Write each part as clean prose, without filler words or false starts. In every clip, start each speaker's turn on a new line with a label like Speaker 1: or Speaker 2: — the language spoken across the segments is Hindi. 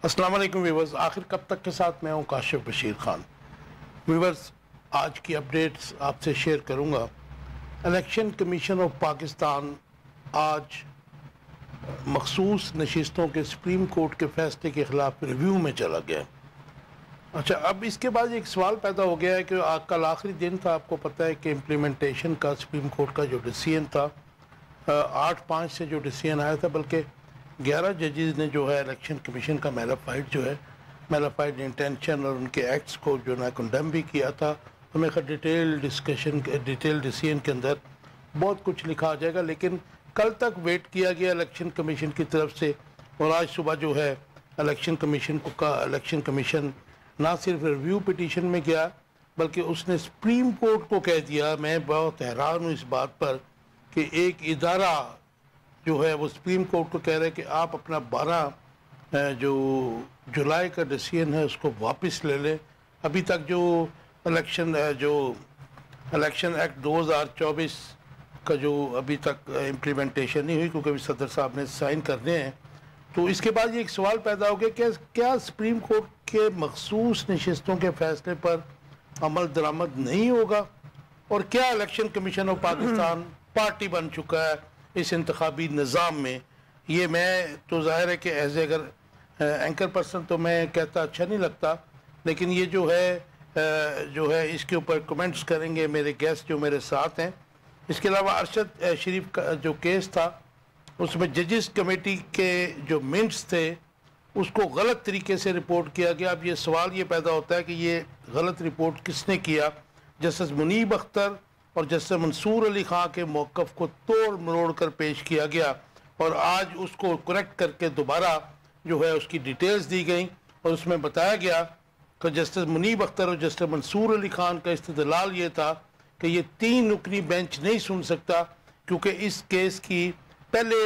Speaker 1: अस्सलाम वालेकुम व्यूवर्स, आखिर कब तक के साथ मैं हूँ काशिफ बशीर खान। व्यूवर्स, आज की अपडेट्स आपसे शेयर करूँगा। इलेक्शन कमीशन ऑफ पाकिस्तान आज मखसूस नशिस्तों के सुप्रीम कोर्ट के फैसले के ख़िलाफ़ रिव्यू में चला गया। अच्छा, अब इसके बाद एक सवाल पैदा हो गया है कि कल आखिरी दिन था, आपको पता है कि इम्प्लीमेंटेशन का सुप्रीम कोर्ट का जो डिसीजन था 8-5 से जो डिसीजन आया था, बल्कि 11 जजेस ने जो है इलेक्शन कमीशन का मेलाफाइड इंटेंशन और उनके एक्ट्स को जो ना कंडेम भी किया था। हमें डिटेल डिसीजन के अंदर बहुत कुछ लिखा आ जाएगा, लेकिन कल तक वेट किया गया इलेक्शन कमीशन की तरफ से। और आज सुबह जो है इलेक्शन कमीशन ना सिर्फ रिव्यू पिटीशन में गया, बल्कि उसने सुप्रीम कोर्ट को कह दिया। मैं बहुत हैरान हूँ इस बात पर कि एक इदारा जो है वो सुप्रीम कोर्ट को कह रहे हैं कि आप अपना 12 जो जुलाई का डिसीजन है उसको वापस ले लें। अभी तक जो इलेक्शन एक्ट 2024 का जो अभी तक इम्प्लीमेंटेशन नहीं हुई, क्योंकि अभी सदर साहब ने साइन करने हैं। तो इसके बाद ये एक सवाल पैदा हो गया, क्या सुप्रीम कोर्ट के मखसूस नशिस्तों के फैसले पर अमल दरामद नहीं होगा, और क्या election commission of Pakistan party बन चुका है इस इंतखाबी निज़ाम में। ये मैं तो ज़ाहिर है कि एज अगर एंकर पर्सन तो मैं कहता अच्छा नहीं लगता, लेकिन ये जो है इसके ऊपर कमेंट्स करेंगे मेरे गेस्ट जो मेरे साथ हैं। इसके अलावा अरशद शरीफ का जो केस था उसमें जजेस कमेटी के जो मिनट्स थे उसको गलत तरीके से रिपोर्ट किया गया। अब ये सवाल ये पैदा होता है कि ये गलत रिपोर्ट किसने किया। जस्टिस मुनीब अख्तर और जस्टिस मंसूर अली खां के मौक़िफ़ को तोड़ मरोड़ कर पेश किया गया, और आज उसको करेक्ट करके दोबारा जो है उसकी डिटेल्स दी गई, और उसमें बताया गया कि जस्टिस मुनीब अख्तर और जस्टिस मंसूर अली खान का इस्तदलाल ये था कि ये 3 रुकनी बेंच नहीं सुन सकता, क्योंकि इस केस की पहले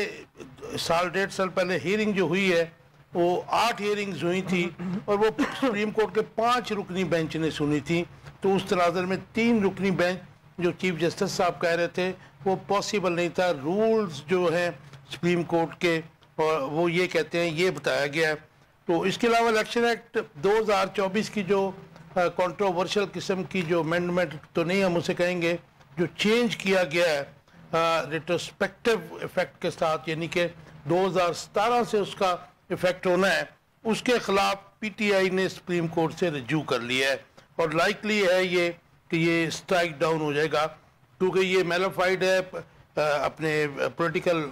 Speaker 1: डेढ़ साल पहले हियरिंग जो हुई है वो 8 हियरिंग्स हुई थी, और वो सुप्रीम कोर्ट के 5 रुकनी बेंच ने सुनी थी। तो उस तनाज़र में 3 रुकनी बेंच जो चीफ जस्टिस साहब कह रहे थे वो पॉसिबल नहीं था। रूल्स जो हैं सुप्रीम कोर्ट के और वो ये कहते हैं, ये बताया गया है। तो इसके अलावा इलेक्शन एक्ट 2024 की जो कंट्रोवर्शियल किस्म की जो अमेंडमेंट तो नहीं हम उसे कहेंगे, जो चेंज किया गया है रिट्रोस्पेक्टिव इफेक्ट के साथ, यानी कि 2017 से उसका इफेक्ट होना है, उसके खिलाफ पीटीआई ने सुप्रीम कोर्ट से रिज्यू कर लिया है, और लाइकली है ये कि ये स्ट्राइक डाउन हो जाएगा, क्योंकि ये मेलाफाइड है अपने पॉलिटिकल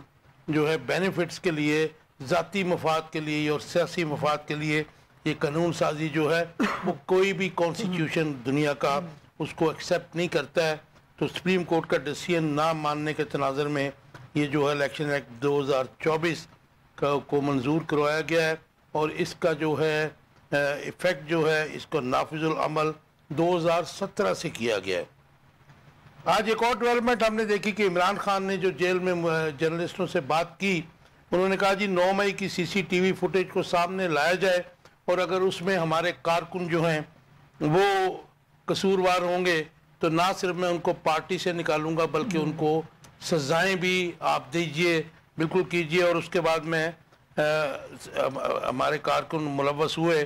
Speaker 1: जो है बेनिफिट्स के लिए, ज़ाती मफाद के लिए और सियासी मफाद के लिए ये कानून साजी जो है वो कोई भी कॉन्स्टिट्यूशन दुनिया का उसको एक्सेप्ट नहीं करता है। तो सुप्रीम कोर्ट का डिसीजन ना मानने के तनाज़र में ये जो है इलेक्शन एक्ट 2024 को मंजूर करवाया गया है, और इसका जो है इफ़ेक्ट जो है इसको नाफिजुल अमल 2017 से किया गया है। आज एक और डेवलपमेंट हमने देखी कि इमरान खान ने जो जेल में जर्नलिस्टों से बात की, उन्होंने कहा जी 9 मई की सीसीटीवी फुटेज को सामने लाया जाए, और अगर उसमें हमारे कारकुन जो हैं वो कसूरवार होंगे तो ना सिर्फ मैं उनको पार्टी से निकालूंगा बल्कि उनको सजाएं भी आप दीजिए, बिल्कुल कीजिए, और उसके बाद में हमारे कारकुन मुलव्वस हुए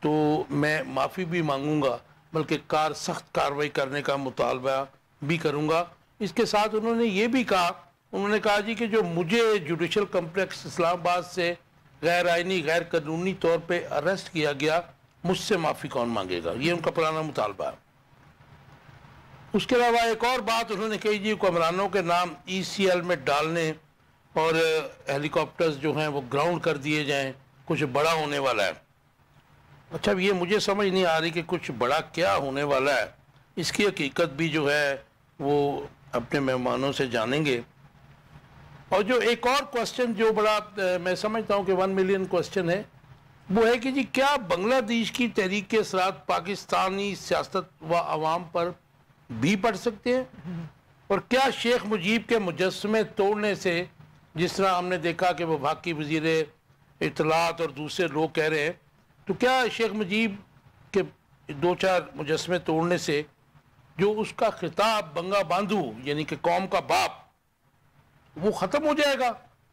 Speaker 1: तो मैं माफ़ी भी मांगूंगा, बल्कि सख्त कार्रवाई करने का मुतालबा भी करूंगा। इसके साथ उन्होंने ये भी कहा, उन्होंने कहा जी कि जो मुझे जुडिशल कम्प्लेक्स इस्लामाबाद से गैर आइनी गैर कानूनी तौर पे अरेस्ट किया गया, मुझसे माफ़ी कौन मांगेगा, ये उनका पुराना मुतालबा है। उसके अलावा एक और बात उन्होंने कही जी, हुक्मरानों के नाम ECL में डालने और हेलीकॉप्टर्स जो हैं वो ग्राउंड कर दिए जाएं, कुछ बड़ा होने वाला है। अच्छा, ये मुझे समझ नहीं आ रही कि कुछ बड़ा क्या होने वाला है, इसकी हकीकत भी जो है वो अपने मेहमानों से जानेंगे। और जो एक और क्वेश्चन जो बड़ा मैं समझता हूँ कि 1 मिलियन क्वेश्चन है, वो है कि जी क्या बांग्लादेश की तहरीक के असरात पाकिस्तानी सियासत व आवाम पर भी पड़ सकते हैं, और क्या शेख मुजीब के मुजस्समे तोड़ने से, जिस तरह हमने देखा कि वफाकी वज़ीर इत्तलात और दूसरे लोग कह रहे हैं, तो क्या शेख मुजीब के 2-4 मुजस्समे तोड़ने से जो उसका खिताब बंगा बांधू यानी कि कौम का बाप वो ख़त्म हो जाएगा?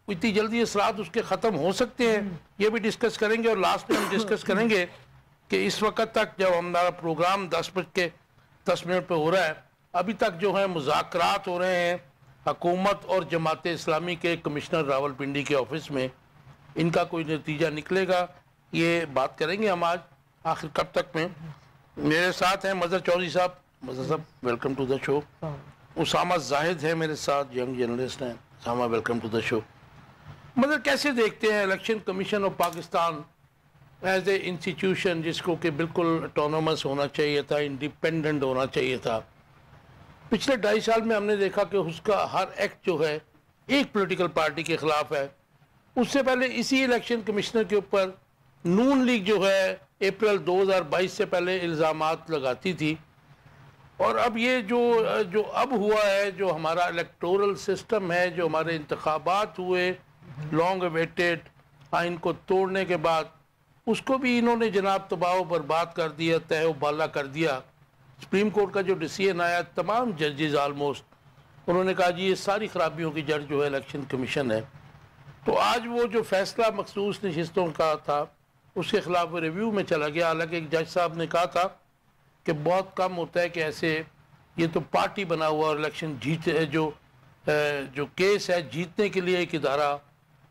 Speaker 1: इतनी जल्दी असरात उसके ख़त्म हो सकते हैं, ये भी डिस्कस करेंगे। और लास्ट में हम डिस्कस करेंगे कि इस वक्त तक जब हमारा प्रोग्राम 10:10 पे हो रहा है, अभी तक जो है मुज़ाकरात हो रहे हैं हुकूमत और जमात इस्लामी के कमिश्नर रावलपिंडी के ऑफिस में। इनका कोई नतीजा निकलेगा, ये बात करेंगे हम आज आखिर कब तक में। मेरे साथ हैं मज़हर चौधरी साहब। मज़हर साहब welcome to the show. Usama Zahid है मेरे साथ, यंग जर्नलिस्ट हैं। Usama welcome to the show. मतलब कैसे देखते हैं election commission of Pakistan as a institution, जिसको कि बिल्कुल ऑटोनोमस होना चाहिए था, इंडिपेंडेंट होना चाहिए था। पिछले 2.5 साल में हमने देखा कि उसका हर एक्ट जो है एक पॉलिटिकल पार्टी के ख़िलाफ़ है। उससे पहले इसी इलेक्शन कमिश्नर के ऊपर नून लीग जो है अप्रैल 2022 से पहले इल्ज़ामात लगाती थी। और अब ये जो अब हुआ है, जो हमारा इलेक्टोरल सिस्टम है, जो हमारे इंतखाबात हुए लॉन्ग अवेटेड, आइन को तोड़ने के बाद उसको भी इन्होंने जनाब तबाह बर्बाद कर दिया, तह उबाला कर दिया। सुप्रीम कोर्ट का जो डिसीजन आया, तमाम जजेस आलमोस्ट उन्होंने कहा जी ये सारी खराबियों की जड़ जो है इलेक्शन कमीशन है। तो आज वो जो फैसला मखसूस नशिस्तों का था उसके खिलाफ रिव्यू में चला गया। हालांकि एक जज साहब ने कहा था कि बहुत कम होता है कि ऐसे ये तो पार्टी बना हुआ और इलेक्शन जीते, जो केस है जीतने के लिए एक इदारा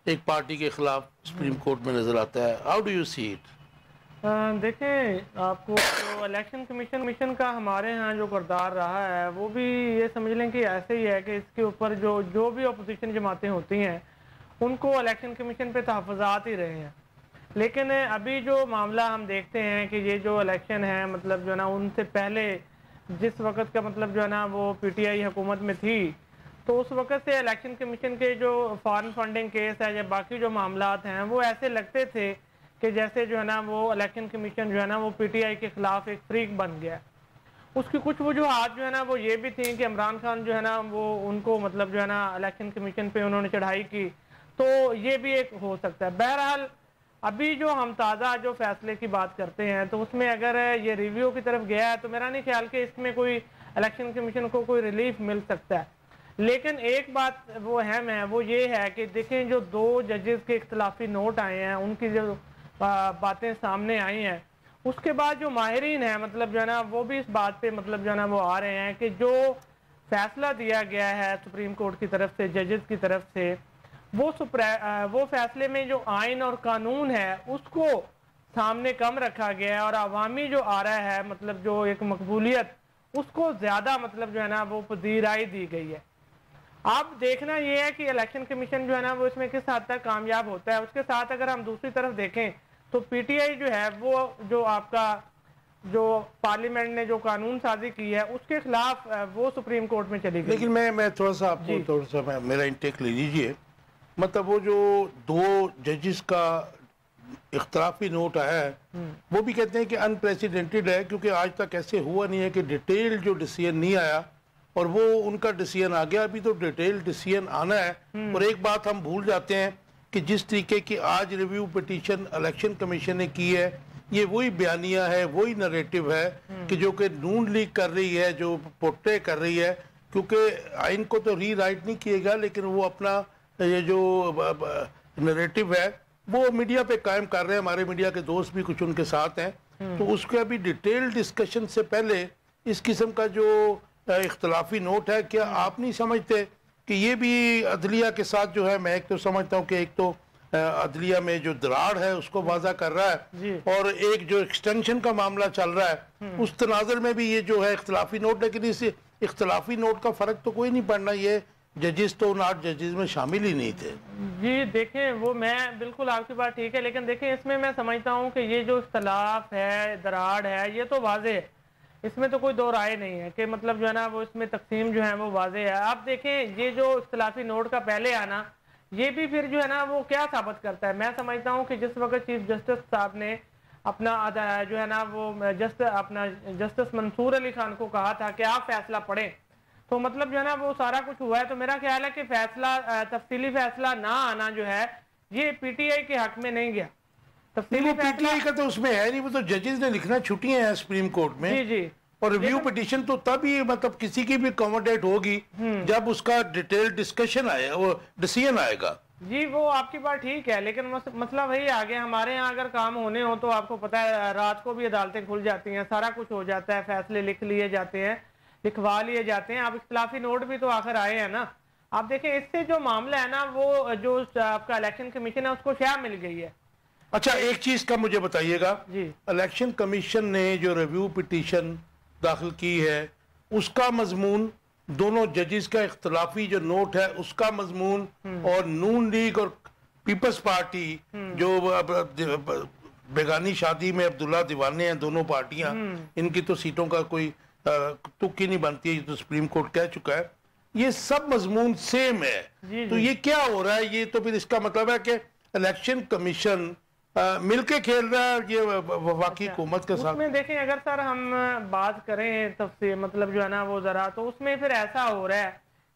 Speaker 1: एक पार्टी के खिलाफ सुप्रीम कोर्ट में नजर आता है। How do you see it?
Speaker 2: देखें, आपको जो इलेक्शन कमीशन का हमारे यहाँ जो किरदार रहा है वो भी ये समझ लें कि ऐसे ही है कि इसके ऊपर जो भी अपोजिशन जमातें होती हैं उनको इलेक्शन कमीशन पे तहफ़्फ़ुज़ात ही रहे हैं। लेकिन अभी जो मामला हम देखते हैं कि ये जो इलेक्शन है, मतलब जो है ना, उनसे पहले जिस वक्त का मतलब जो है ना वो PTI हुकूमत में थी, तो उस वक्त से इलेक्शन कमीशन के जो फॉरेन फंडिंग केस है या बाकी जो मामलात हैं वो ऐसे लगते थे कि जैसे जो है ना वो इलेक्शन कमीशन जो है ना वो PTI के ख़िलाफ़ एक फ्रीक बन गया। उसकी कुछ वजूहात जो है ना वो ये भी थी कि इमरान खान जो है ना वो उनको मतलब जो है ना इलेक्शन कमीशन पे उन्होंने चढ़ाई की, तो ये भी एक हो सकता है। बहरहाल अभी जो हम ताज़ा जो फैसले की बात करते हैं तो उसमें अगर ये रिव्यू की तरफ गया है तो मेरा नहीं ख्याल कि इसमें कोई इलेक्शन कमीशन को कोई रिलीफ मिल सकता है। लेकिन एक बात वो अहम है, वो ये है कि देखें जो 2 जजेस के इख्तलाफी नोट आए हैं, उनकी जो बातें सामने आई हैं, उसके बाद जो माहिरीन है मतलब जो है ना वो भी इस बात पे मतलब जो है ना वो आ रहे हैं कि जो फैसला दिया गया है सुप्रीम कोर्ट की तरफ से, जजेस की तरफ से, वो फैसले में जो आइन और कानून है उसको सामने कम रखा गया है और अवामी जो आ रहा है मतलब जो एक मकबूलियत उसको ज़्यादा मतलब जो है ना वो पजीराई दी गई है। अब देखना ये है कि इलेक्शन कमीशन जो है ना वो इसमें किस हद तक कामयाब होता है। उसके साथ अगर हम दूसरी तरफ देखें तो PTI जो है वो जो आपका जो पार्लियामेंट ने जो कानून साजी की है उसके खिलाफ वो सुप्रीम कोर्ट में चली गई।
Speaker 1: लेकिन मैं थोड़ा सा आपको थोड़ा सा मेरा इंटेक ले लीजिए। मतलब वो जो 2 जजेस का इख्तलाफी नोट आया है वो भी कहते हैं कि अनप्रेसिडेंटेड है, क्योंकि आज तक ऐसे हुआ नहीं है कि डिटेल जो डिसीजन नहीं आया और वो उनका डिसीजन आ गया। अभी तो डिटेल डिसीजन आना है। और एक बात हम भूल जाते हैं कि जिस तरीके की आज रिव्यू पिटीशन इलेक्शन कमीशन ने की है, ये वही बयानिया है, वही नरेटिव है कि जो कि नून लीग कर रही है, जो पोर्ट्रे कर रही है। क्योंकि आइन को तो री राइट नहीं किएगा, लेकिन वो अपना ये जो नरेटिव है वो मीडिया पे कायम कर रहे हैं। हमारे मीडिया के दोस्त भी कुछ उनके साथ हैं। तो उसके अभी डिटेल डिस्कशन से पहले इस किस्म का जो इख्तलाफी नोट है, क्या आप नहीं समझते कि ये भी अदलिया के साथ जो है, मैं एक तो समझता हूँ कि एक तो अदलिया में जो दरार है उसको वाजा कर रहा है, और एक जो एक्सटेंशन का मामला चल रहा है उस तनाजर में भी ये जो है इख्तलाफी नोट। लेकिन इस इख्तलाफी नोट का फ़र्क तो कोई नहीं पड़ना, ये जजेस तो उन 8 जजेस में शामिल ही नहीं थे।
Speaker 2: जी देखें, वो मैं बिल्कुल आपकी बात ठीक है, लेकिन देखें इसमें मैं समझता हूँ कि ये जो इख्तलाफ है, दरार है, ये तो वाजे है, इसमें तो कोई दो राय नहीं है कि मतलब जो है ना वो इसमें तकसीम जो है वो वाजे है। आप देखें ये जो इख्तलाफी नोट का पहले आना, ये भी फिर जो है ना वो क्या साबित करता है। मैं समझता हूँ कि जिस वक्त चीफ जस्टिस साहब ने अपना जो है ना वो जस्टिस मंसूर अली खान को कहा था कि आप फैसला पढ़ें, तो मतलब जो है ना वो सारा कुछ हुआ है। तो मेरा ख्याल है कि फैसला तफसीली फैसला ना आना जो है ये PTI के हक में नहीं गया।
Speaker 1: तफसीली PTI का तो उसमें है नहीं, वो तो जजेस ने लिखना छुट्टियां हैं सुप्रीम कोर्ट में।
Speaker 2: जी जी।
Speaker 1: और रिव्यू पिटीशन तो तभी मतलब किसी की भी अकोमोडेट होगी जब उसका डिटेल डिस्कशन आएगा, वो डिसीजन आएगा।
Speaker 2: जी वो आपकी बात ठीक है, लेकिन मसला वही आ गया, हमारे यहाँ अगर काम होने हो तो आपको पता है रात को भी अदालतें खुल जाती हैं, सारा कुछ हो जाता है, फैसले लिख लिए जाते हैं, लिखवा लिए जाते हैं। अब इख्तिलाफी नोट भी तो आखिर आए हैं ना। आप देखें इससे जो मामला है ना, वो जो आपका इलेक्शन कमीशन है उसको शह मिल गई है।
Speaker 1: अच्छा, एक चीज का मुझे बताइएगा
Speaker 2: जी,
Speaker 1: इलेक्शन कमीशन ने जो रिव्यू पिटीशन दाखिल की है उसका मजमून, दोनों जजेस का इख्तलाफी जो नोट है उसका मजमून, और नून लीग और पीपल्स पार्टी जो बेगानी शादी में अब्दुल्ला दीवाने हैं, दोनों पार्टियां, इनकी तो सीटों का कोई तुक्की नहीं बनती है, ये तो सुप्रीम कोर्ट कह चुका है, ये सब मजमून सेम है। तो ये क्या हो रहा है? ये तो फिर इसका मतलब है कि इलेक्शन कमीशन मिलके खेल रहा है ये वफाकी हुकूमत के साथ।
Speaker 2: उसमें देखें अगर सर हम बात करें तफसील मतलब जो है ना वो जरा, तो उसमें फिर ऐसा हो रहा है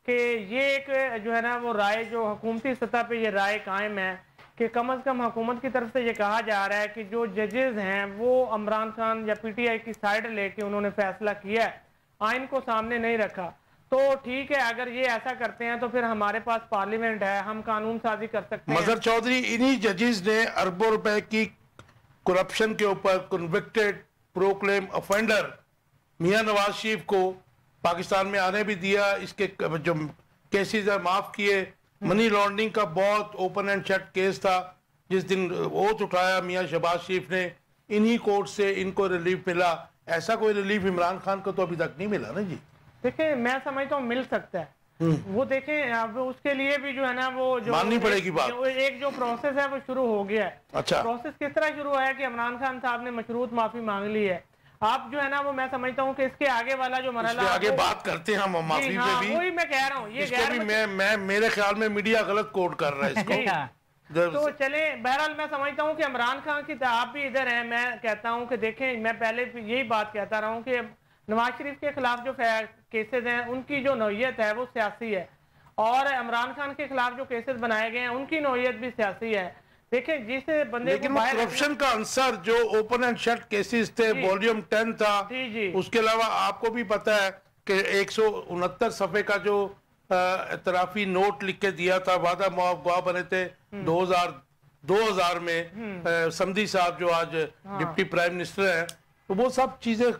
Speaker 2: कि ये एक जो है ना वो राय जो हुकूमती सतह पे ये राय कायम है कि कम अज कम हुकूमत की तरफ से ये कहा जा रहा है कि जो जजेस हैं वो इमरान खान या पीटीआई की साइड लेके उन्होंने फैसला किया है, आइन को सामने नहीं रखा। तो ठीक है, अगर ये ऐसा करते हैं तो फिर हमारे पास पार्लियामेंट है, हम कानून साजी कर सकते हैं।
Speaker 1: मजहर चौधरी, इन्हीं जजेस ने अरबों रुपए की करप्शन के ऊपर कन्विक्टेड प्रोक्लेम ऑफेंडर मियां नवाज शरीफ को पाकिस्तान में आने भी दिया, इसके जो केसेस है माफ किए। मनी लॉन्ड्रिंग का बहुत ओपन एंड शट केस था, जिस दिन ओथ उठाया मियां शहबाज शरीफ ने, इन्हीं कोर्ट से इनको रिलीफ मिला। ऐसा कोई रिलीफ इमरान खान को तो अभी तक नहीं मिला ना जी।
Speaker 2: देखिए मैं समझता हूँ मिल सकता है वो, देखें अब उसके लिए भी जो है ना वो जो
Speaker 1: माननी पड़ेगी बात,
Speaker 2: एक जो प्रोसेस है वो शुरू हो गया है।
Speaker 1: अच्छा,
Speaker 2: प्रोसेस किस तरह शुरू है कि इमरान खान साहब ने मशरूत माफी मांग ली है। आप जो है ना वो मैं समझता हूँ कि इसके आगे वाला जो मरहला
Speaker 1: आगे बात करते हैं हम माफी पे भी,
Speaker 2: वही मैं कह रहा हूँ, ये
Speaker 1: इसको भी मैं मेरे ख्याल में मीडिया गलत कोट कर रहा है इसको।
Speaker 2: तो चले बहरहाल मैं समझता हूँ कि इमरान खान की आप भी इधर है, मैं कहता हूँ कि देखें मैं पहले यही बात कहता रहा हूँ कि नवाज शरीफ के खिलाफ जो केसेस हैं उनकी जो नौयत है वो सियासी है, और इमरान खान के खिलाफ जो केसेस बनाए गए हैं उनकी नौयत भी सियासी है। देखें जिस बंदे
Speaker 1: लेकिन वो करप्शन का आंसर जो ओपन एंड शट केसेस थे, वॉल्यूम 10 था, उसके अलावा आपको भी पता है कि 169 सफे का जो इतराफी नोट लिख के दिया था, वादा मुआवजा बने थे 2000 में समधी साहब जो आज डिप्टी प्राइम मिनिस्टर हैं, तो वो सब चीजें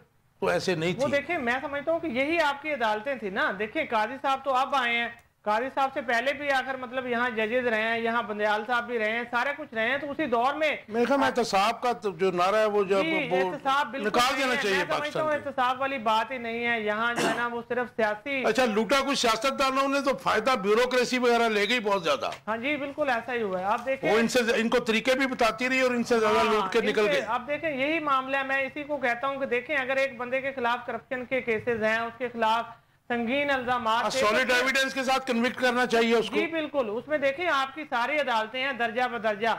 Speaker 1: तो ऐसे नहीं थी।
Speaker 2: वो देखें मैं समझता हूँ कि यही आपकी अदालतें थी ना। देखिए काजी साहब तो अब आए हैं, काजी साहब से पहले भी आकर मतलब यहाँ जजेस रहे हैं, यहाँ बंदयाल साहब भी रहे हैं, सारे कुछ रहे हैं। तो उसी दौर में
Speaker 1: मेरे ख्याल में एहतसाब का जो नारा है वो जब निकाल देना चाहिए पाकिस्तान में।
Speaker 2: एहतसाब वाली बात ही नहीं है यहाँ जो है ना वो सिर्फ सियासी।
Speaker 1: अच्छा, लूटा कुछ सियासतदानों ने तो फायदा ब्यूरोक्रेसी वगैरह ले गई बहुत ज्यादा।
Speaker 2: हाँ जी बिल्कुल ऐसा ही हुआ है। आप देखें
Speaker 1: वो इनको तरीके भी बताती रही और इनसे ज्यादा लूट के निकल गए।
Speaker 2: आप देखें यही मामला है, मैं इसी को कहता हूँ कि देखें अगर एक बंदे के खिलाफ करप्शन के केसेस हैं, उसके खिलाफ संगीन इल्जामात,
Speaker 1: सॉलिड एविडेंस के साथ कन्विक्ट करना चाहिए उसको।
Speaker 2: जी बिल्कुल, उसमें देखें आपकी सारी अदालतें हैं दर्जा बदर्जा,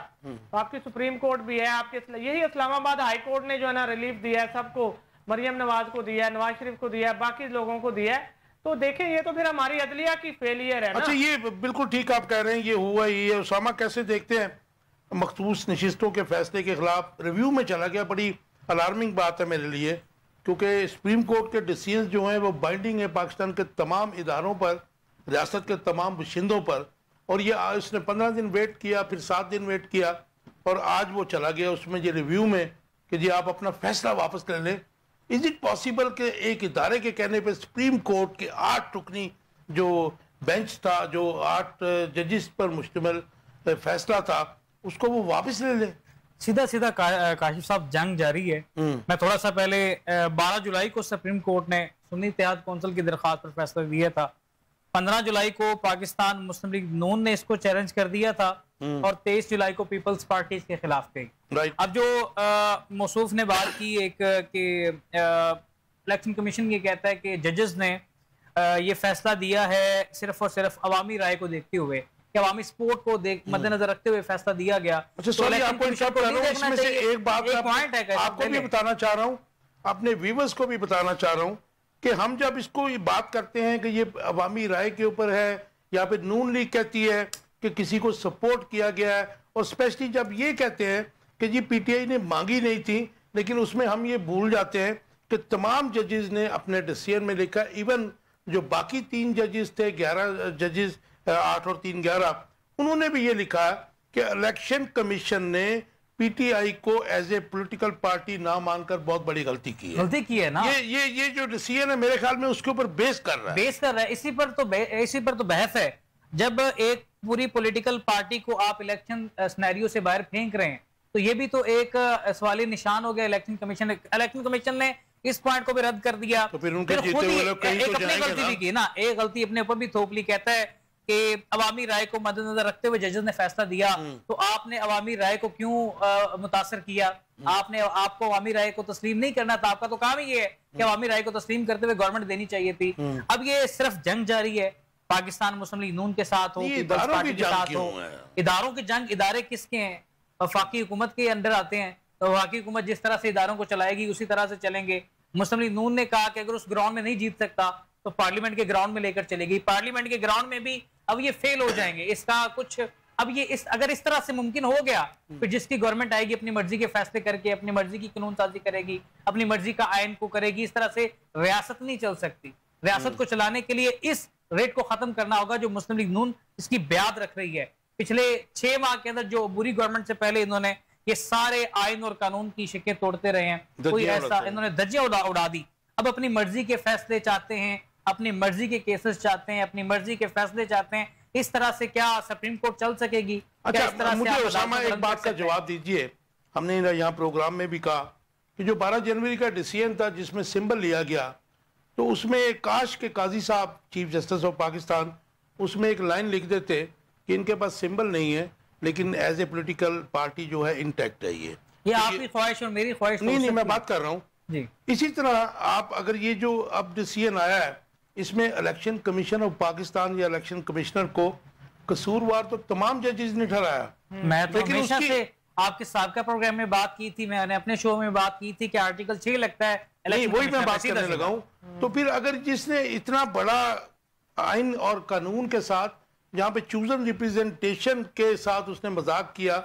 Speaker 2: आपकी सुप्रीम कोर्ट भी है, आपके यही इस्लामाबाद हाई कोर्ट ने जो है ना रिलीफ दिया है सबको, मरियम नवाज को दिया है, नवाज शरीफ को दिया है, बाकी लोगों को दिया है। तो देखें ये तो फिर हमारी अदलिया की फेलियर है ना।
Speaker 1: अच्छा, ये बिल्कुल ठीक आप कह रहे हैं, ये हुआ ही है। उसामा कैसे देखते हैं मखसूस नशिस्तों के फैसले के खिलाफ रिव्यू में चला गया? बड़ी अलार्मिंग बात है मेरे लिए, क्योंकि सुप्रीम कोर्ट के डिसीजन जो हैं वो बाइंडिंग है पाकिस्तान के तमाम इदारों पर, रियासत के तमाम बशिंदों पर। और ये इसने 15 दिन वेट किया, फिर 7 दिन वेट किया, और आज वो चला गया उसमें ये रिव्यू में कि जी आप अपना फैसला वापस कर लें। इज इट पॉसिबल कि एक इदारे के कहने पर सुप्रीम कोर्ट के 8 रुकनी जो बेंच था, जो 8 जजेस पर मुश्तमिल फैसला था, उसको वो वापस ले लें?
Speaker 3: सीधा सीधा काशिफ साहब जंग जारी है। मैं थोड़ा सा पहले 12 जुलाई को सुप्रीम कोर्ट ने सुन्नी इत्तेहाद कौंसिल की दरख्वास्त पर फैसला दिया था। 15 जुलाई को पाकिस्तान मुस्लिम लीग नून ने इसको चैलेंज कर दिया था, और 23 जुलाई को पीपल्स पार्टी इसके खिलाफ गई। अब जो मौसूफ ने बात की एक कि इलेक्शन कमीशन ये कहता है कि जजेस ने ये फैसला दिया है सिर्फ और सिर्फ अवामी राय को देखते हुए, कि अवामी सपोर्ट को मद्देनजर रखते हुए फैसला दिया गया।
Speaker 1: अच्छा सॉरी, आपको इंटरप्ट कर रहा हूं, इसमें से एक बात
Speaker 3: पॉइंट है
Speaker 1: आपको भी बताना चाह रहा हूं, अपने व्यूअर्स को भी बताना चाह रहा हूं कि हम जब इसको ये बात करते हैं कि ये अवामी राय के ऊपर है, या फिर नून लीग कहती है कि किसी को सपोर्ट किया गया है, और स्पेशली जब ये कहते हैं कि जी पीटीआई ने मांगी नहीं थी, लेकिन उसमें हम ये भूल जाते हैं कि तमाम जजेस ने अपने डिसीजन में लिखा, इवन जो बाकी 3 जजेस थे, 11 जजेस 8 और 3 11, उन्होंने भी ये लिखा कि इलेक्शन कमीशन ने पीटीआई को एज ए पॉलिटिकल पार्टी ना मानकर बहुत बड़ी गलती की
Speaker 3: है ना।
Speaker 1: ये जो डिसीजन है मेरे ख्याल में उसके ऊपर बेस कर रहा है।
Speaker 3: इसी पर तो बहस है। जब एक पूरी पॉलिटिकल पार्टी को आप इलेक्शन सिनेरियो से बाहर फेंक रहे हैं तो ये भी तो एक सवाली निशान हो गया इलेक्शन कमीशन ने इस पॉइंट को भी रद्द कर दिया।
Speaker 1: तो फिर उनके जीते हुए लोग कहीं तो जाएंगे
Speaker 3: गलती भी की ना, एक गलती अपने ऊपर भी थोप ली। कहता है कि अवामी राय को मद्देनजर रखते हुए जजेस ने फैसला दिया, तो आपने अवामी राय को क्यों मुतासर किया? आपको अवामी राय को तस्लीम नहीं करना था। आपका तो काम ही ये है कि अवामी राय को तस्लीम करते हुए गवर्नमेंट देनी चाहिए थी। अब ये सिर्फ जंग जारी है, पाकिस्तान मुस्लिम लीग नून के साथ हो, पीपल्स पार्टी के साथ हो। इदारों की जंग, इदारे किसके हैं? वफाकी हुकूमत के अंडर आते हैं, तो वफाकी हुकूमत जिस तरह से इदारों को चलाएगी उसी तरह से चलेंगे। मुस्लिम लीग नून ने कहा कि अगर उस ग्राउंड में नहीं जीत सकता तो पार्लियामेंट के ग्राउंड में लेकर चलेगी। पार्लियामेंट के ग्राउंड में भी अब ये फेल हो जाएंगे। इसका कुछ अब ये अगर इस तरह से मुमकिन हो गया तो जिसकी गवर्नमेंट आएगी अपनी मर्जी के फैसले करके अपनी मर्जी की कानून साजी करेगी, अपनी मर्जी का आयन को करेगी। इस तरह से रियासत नहीं चल सकती। रियासत को चलाने के लिए इस रेट को खत्म करना होगा जो मुस्लिम लीग नून इसकी ब्याद रख रही है। पिछले 6 माह के अंदर जो बुरी गवर्नमेंट से पहले इन्होंने ये सारे आयन और कानून की शिकें तोड़ते रहे हैं, कोई ऐसा इन्होंने धज्जियां उड़ा दी। अब अपनी मर्जी के फैसले चाहते हैं, अपनी मर्जी के केसेस चाहते हैं, अपनी मर्जी के फैसले चाहते हैं। इस तरह से क्या सुप्रीम कोर्ट चल सकेगी?
Speaker 1: अच्छा, मुझे उसामा एक बात का जवाब दीजिए। हमने यहाँ प्रोग्राम में भी कहा कि जो 12 जनवरी का डिसीजन था जिसमें सिंबल लिया गया, तो उसमें काश के काजी साहब चीफ जस्टिस ऑफ पाकिस्तान उसमें एक लाइन लिख देते कि इनके पास सिंबल नहीं है लेकिन एज ए पॉलिटिकल पार्टी जो है इंटैक्ट है।
Speaker 3: ये आपकी ख्वाहिश और मेरी ख्वाहिश
Speaker 1: नहीं, मैं बात कर रहा हूँ जी। इसी तरह आप अगर ये जो अब डिसीजन आया है इसमें इलेक्शन कमीशन ऑफ पाकिस्तान या इलेक्शन कमिश्नर को कसूरवार तो तमाम जजेस ने ठहराया।
Speaker 3: मैं तो हमेशा से आपके साबका प्रोग्राम में बात की थी, मैंने अपने शो में बात की थी कि आर्टिकल 6 लगता है।
Speaker 1: नहीं, वही मैं बात करने लगा हूँ। तो फिर अगर जिसने इतना बड़ा आइन और कानून के साथ जहाँ पे चूजन रिप्रेजेंटेशन के साथ उसने मजाक किया,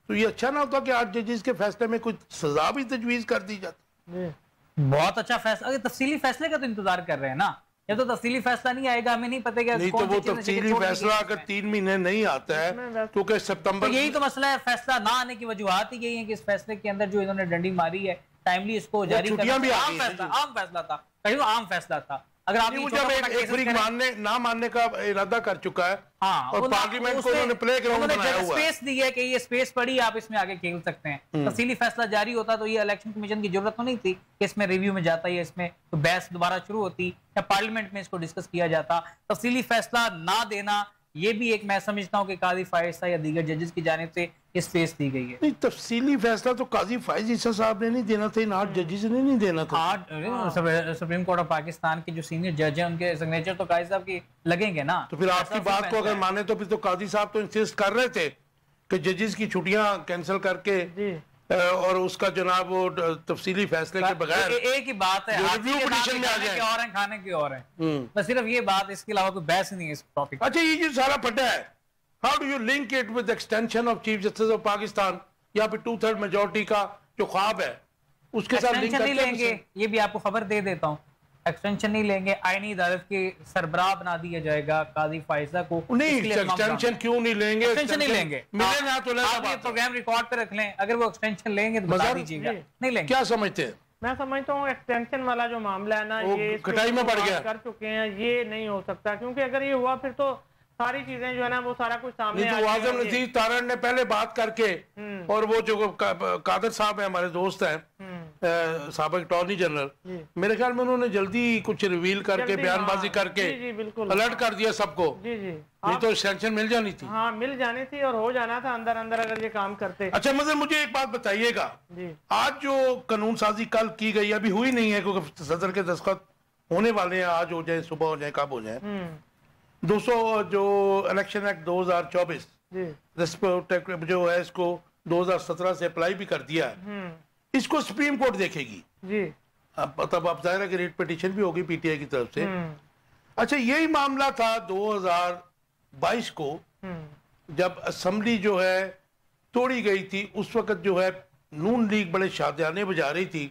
Speaker 1: तो ये अच्छा ना होता कि 8 जजेस के फैसले में कुछ सजा भी तजवीज कर दी जाती।
Speaker 3: बहुत अच्छा फैसला। अगर तफसीली फैसले का तो इंतजार कर रहे हैं ना, ये तो तफसीली फैसला नहीं आएगा, हमें नहीं पता
Speaker 1: नहीं तो वो तफसीली फैसला अगर 3 महीने नहीं आता है क्योंकि सितंबर,
Speaker 3: तो यही तो मसला है। फैसला ना आने की वजूहत ही यही है कि इस फैसले के अंदर जो इन्होंने डंडी मारी है टाइमली इसको जारी करना, आम फैसला था, कहीं आम फैसला था। अगर आप
Speaker 1: ना मानने का इरादा कर चुका है, हाँ, और पार्लियामेंट को उन्होंने प्ले ग्राउंड बनाया हुआ है,
Speaker 3: स्पेस दी है कि ये स्पेस पड़ी, आप इसमें आगे खेल सकते हैं। तफसीली फैसला जारी होता तो ये इलेक्शन कमीशन की जरूरत तो नहीं थी कि इसमें रिव्यू में जाता है, इसमें तो बहस दोबारा शुरू होती या पार्लियामेंट में इसको डिस्कस किया जाता। तफसीली फैसला ना देना ये भी एक, मैं समझता हूँ कि काजी फायज या दीगर जजेस की जानिब से स्पेस दी गई है।
Speaker 1: नहीं, तफसीली फैसला तो काजी फायज ईसा साहब ने नहीं देना था, इन 8 जजेस ने नहीं देना था।
Speaker 3: सुप्रीम कोर्ट ऑफ पाकिस्तान के जो सीनियर जज हैं उनके सिग्नेचर तो काजी साहब की लगेंगे ना।
Speaker 1: तो फिर आपकी बात को अगर माने तो फिर तो काजी साहब तो इंसिस्ट कर रहे थे कि जजेस की छुट्टियां कैंसिल करके और उसका जनाब वो तफसीली फैसले के बगैर
Speaker 3: एक ही बात है, और हैं खाने की और है, बस सिर्फ ये बात, इसके अलावा कोई बहस नहीं है इस टॉपिक।
Speaker 1: अच्छा, ये जो सारा पट्टा है, how do you link it with extension of chief justice of Pakistan या फिर 2/3 मेजोरिटी का जो ख्वाब है उसके साथ लिंक
Speaker 3: नहीं लेंगे? ये भी आपको खबर दे देता हूँ, एक्सटेंशन नहीं लेंगे। आईनी अदालत के सरबराह बना दिया जाएगा काजी फायजा को।
Speaker 1: नहीं, एक्सटेंशन क्यों नहीं लेंगे?
Speaker 3: एक्सटेंशन नहीं लेंगे, मिले ना तो आप ये प्रोग्राम रिकॉर्ड पे रख लें। अगर वो एक्सटेंशन लेंगे तो बता दीजिएगा। नहीं लेंगे।
Speaker 1: क्या समझते हैं?
Speaker 2: मैं समझता हूँ एक्सटेंशन वाला जो मामला है ना, ये
Speaker 1: कटाई में पड़ गया,
Speaker 2: कर चुके हैं, ये नहीं हो सकता। क्योंकि अगर ये हुआ फिर तो सारी चीजें जो है ना वो सारा कुछ सामने आ
Speaker 1: आज़म नज़ीर तारण ने पहले बात करके, और वो जो कादर साहब है हमारे दोस्त हैं, साबिक अटॉर्नी जनरल, मेरे ख्याल में उन्होंने जल्दी कुछ रिवील करके बयानबाजी करके अलर्ट कर दिया सबको। नहीं तो एक्सटेंशन मिल जानी थी।
Speaker 2: हाँ, मिल जानी थी और हो जाना था अंदर अंदर अगर ये काम करते।
Speaker 1: अच्छा, मतलब मुझे एक बात बताइएगा, आज जो कानून साजी कल की गई अभी हुई नहीं है क्योंकि सदर के दस्तखत होने वाले हैं, आज हो जाए, सुबह हो जाए, कब हो जाए। 200 जो इलेक्शन एक्ट 2024 जो है इसको 2017 से अप्लाई भी कर दिया है, इसको सुप्रीम कोर्ट देखेगी जी। अब तब आप जाहिर है कि रेट पिटीशन भी होगी पीटीआई की तरफ से। अच्छा, यही मामला था 2022 को जब असेंबली जो है तोड़ी गई थी। उस वक्त जो है नून लीग बड़े शादियाने बजा रही थी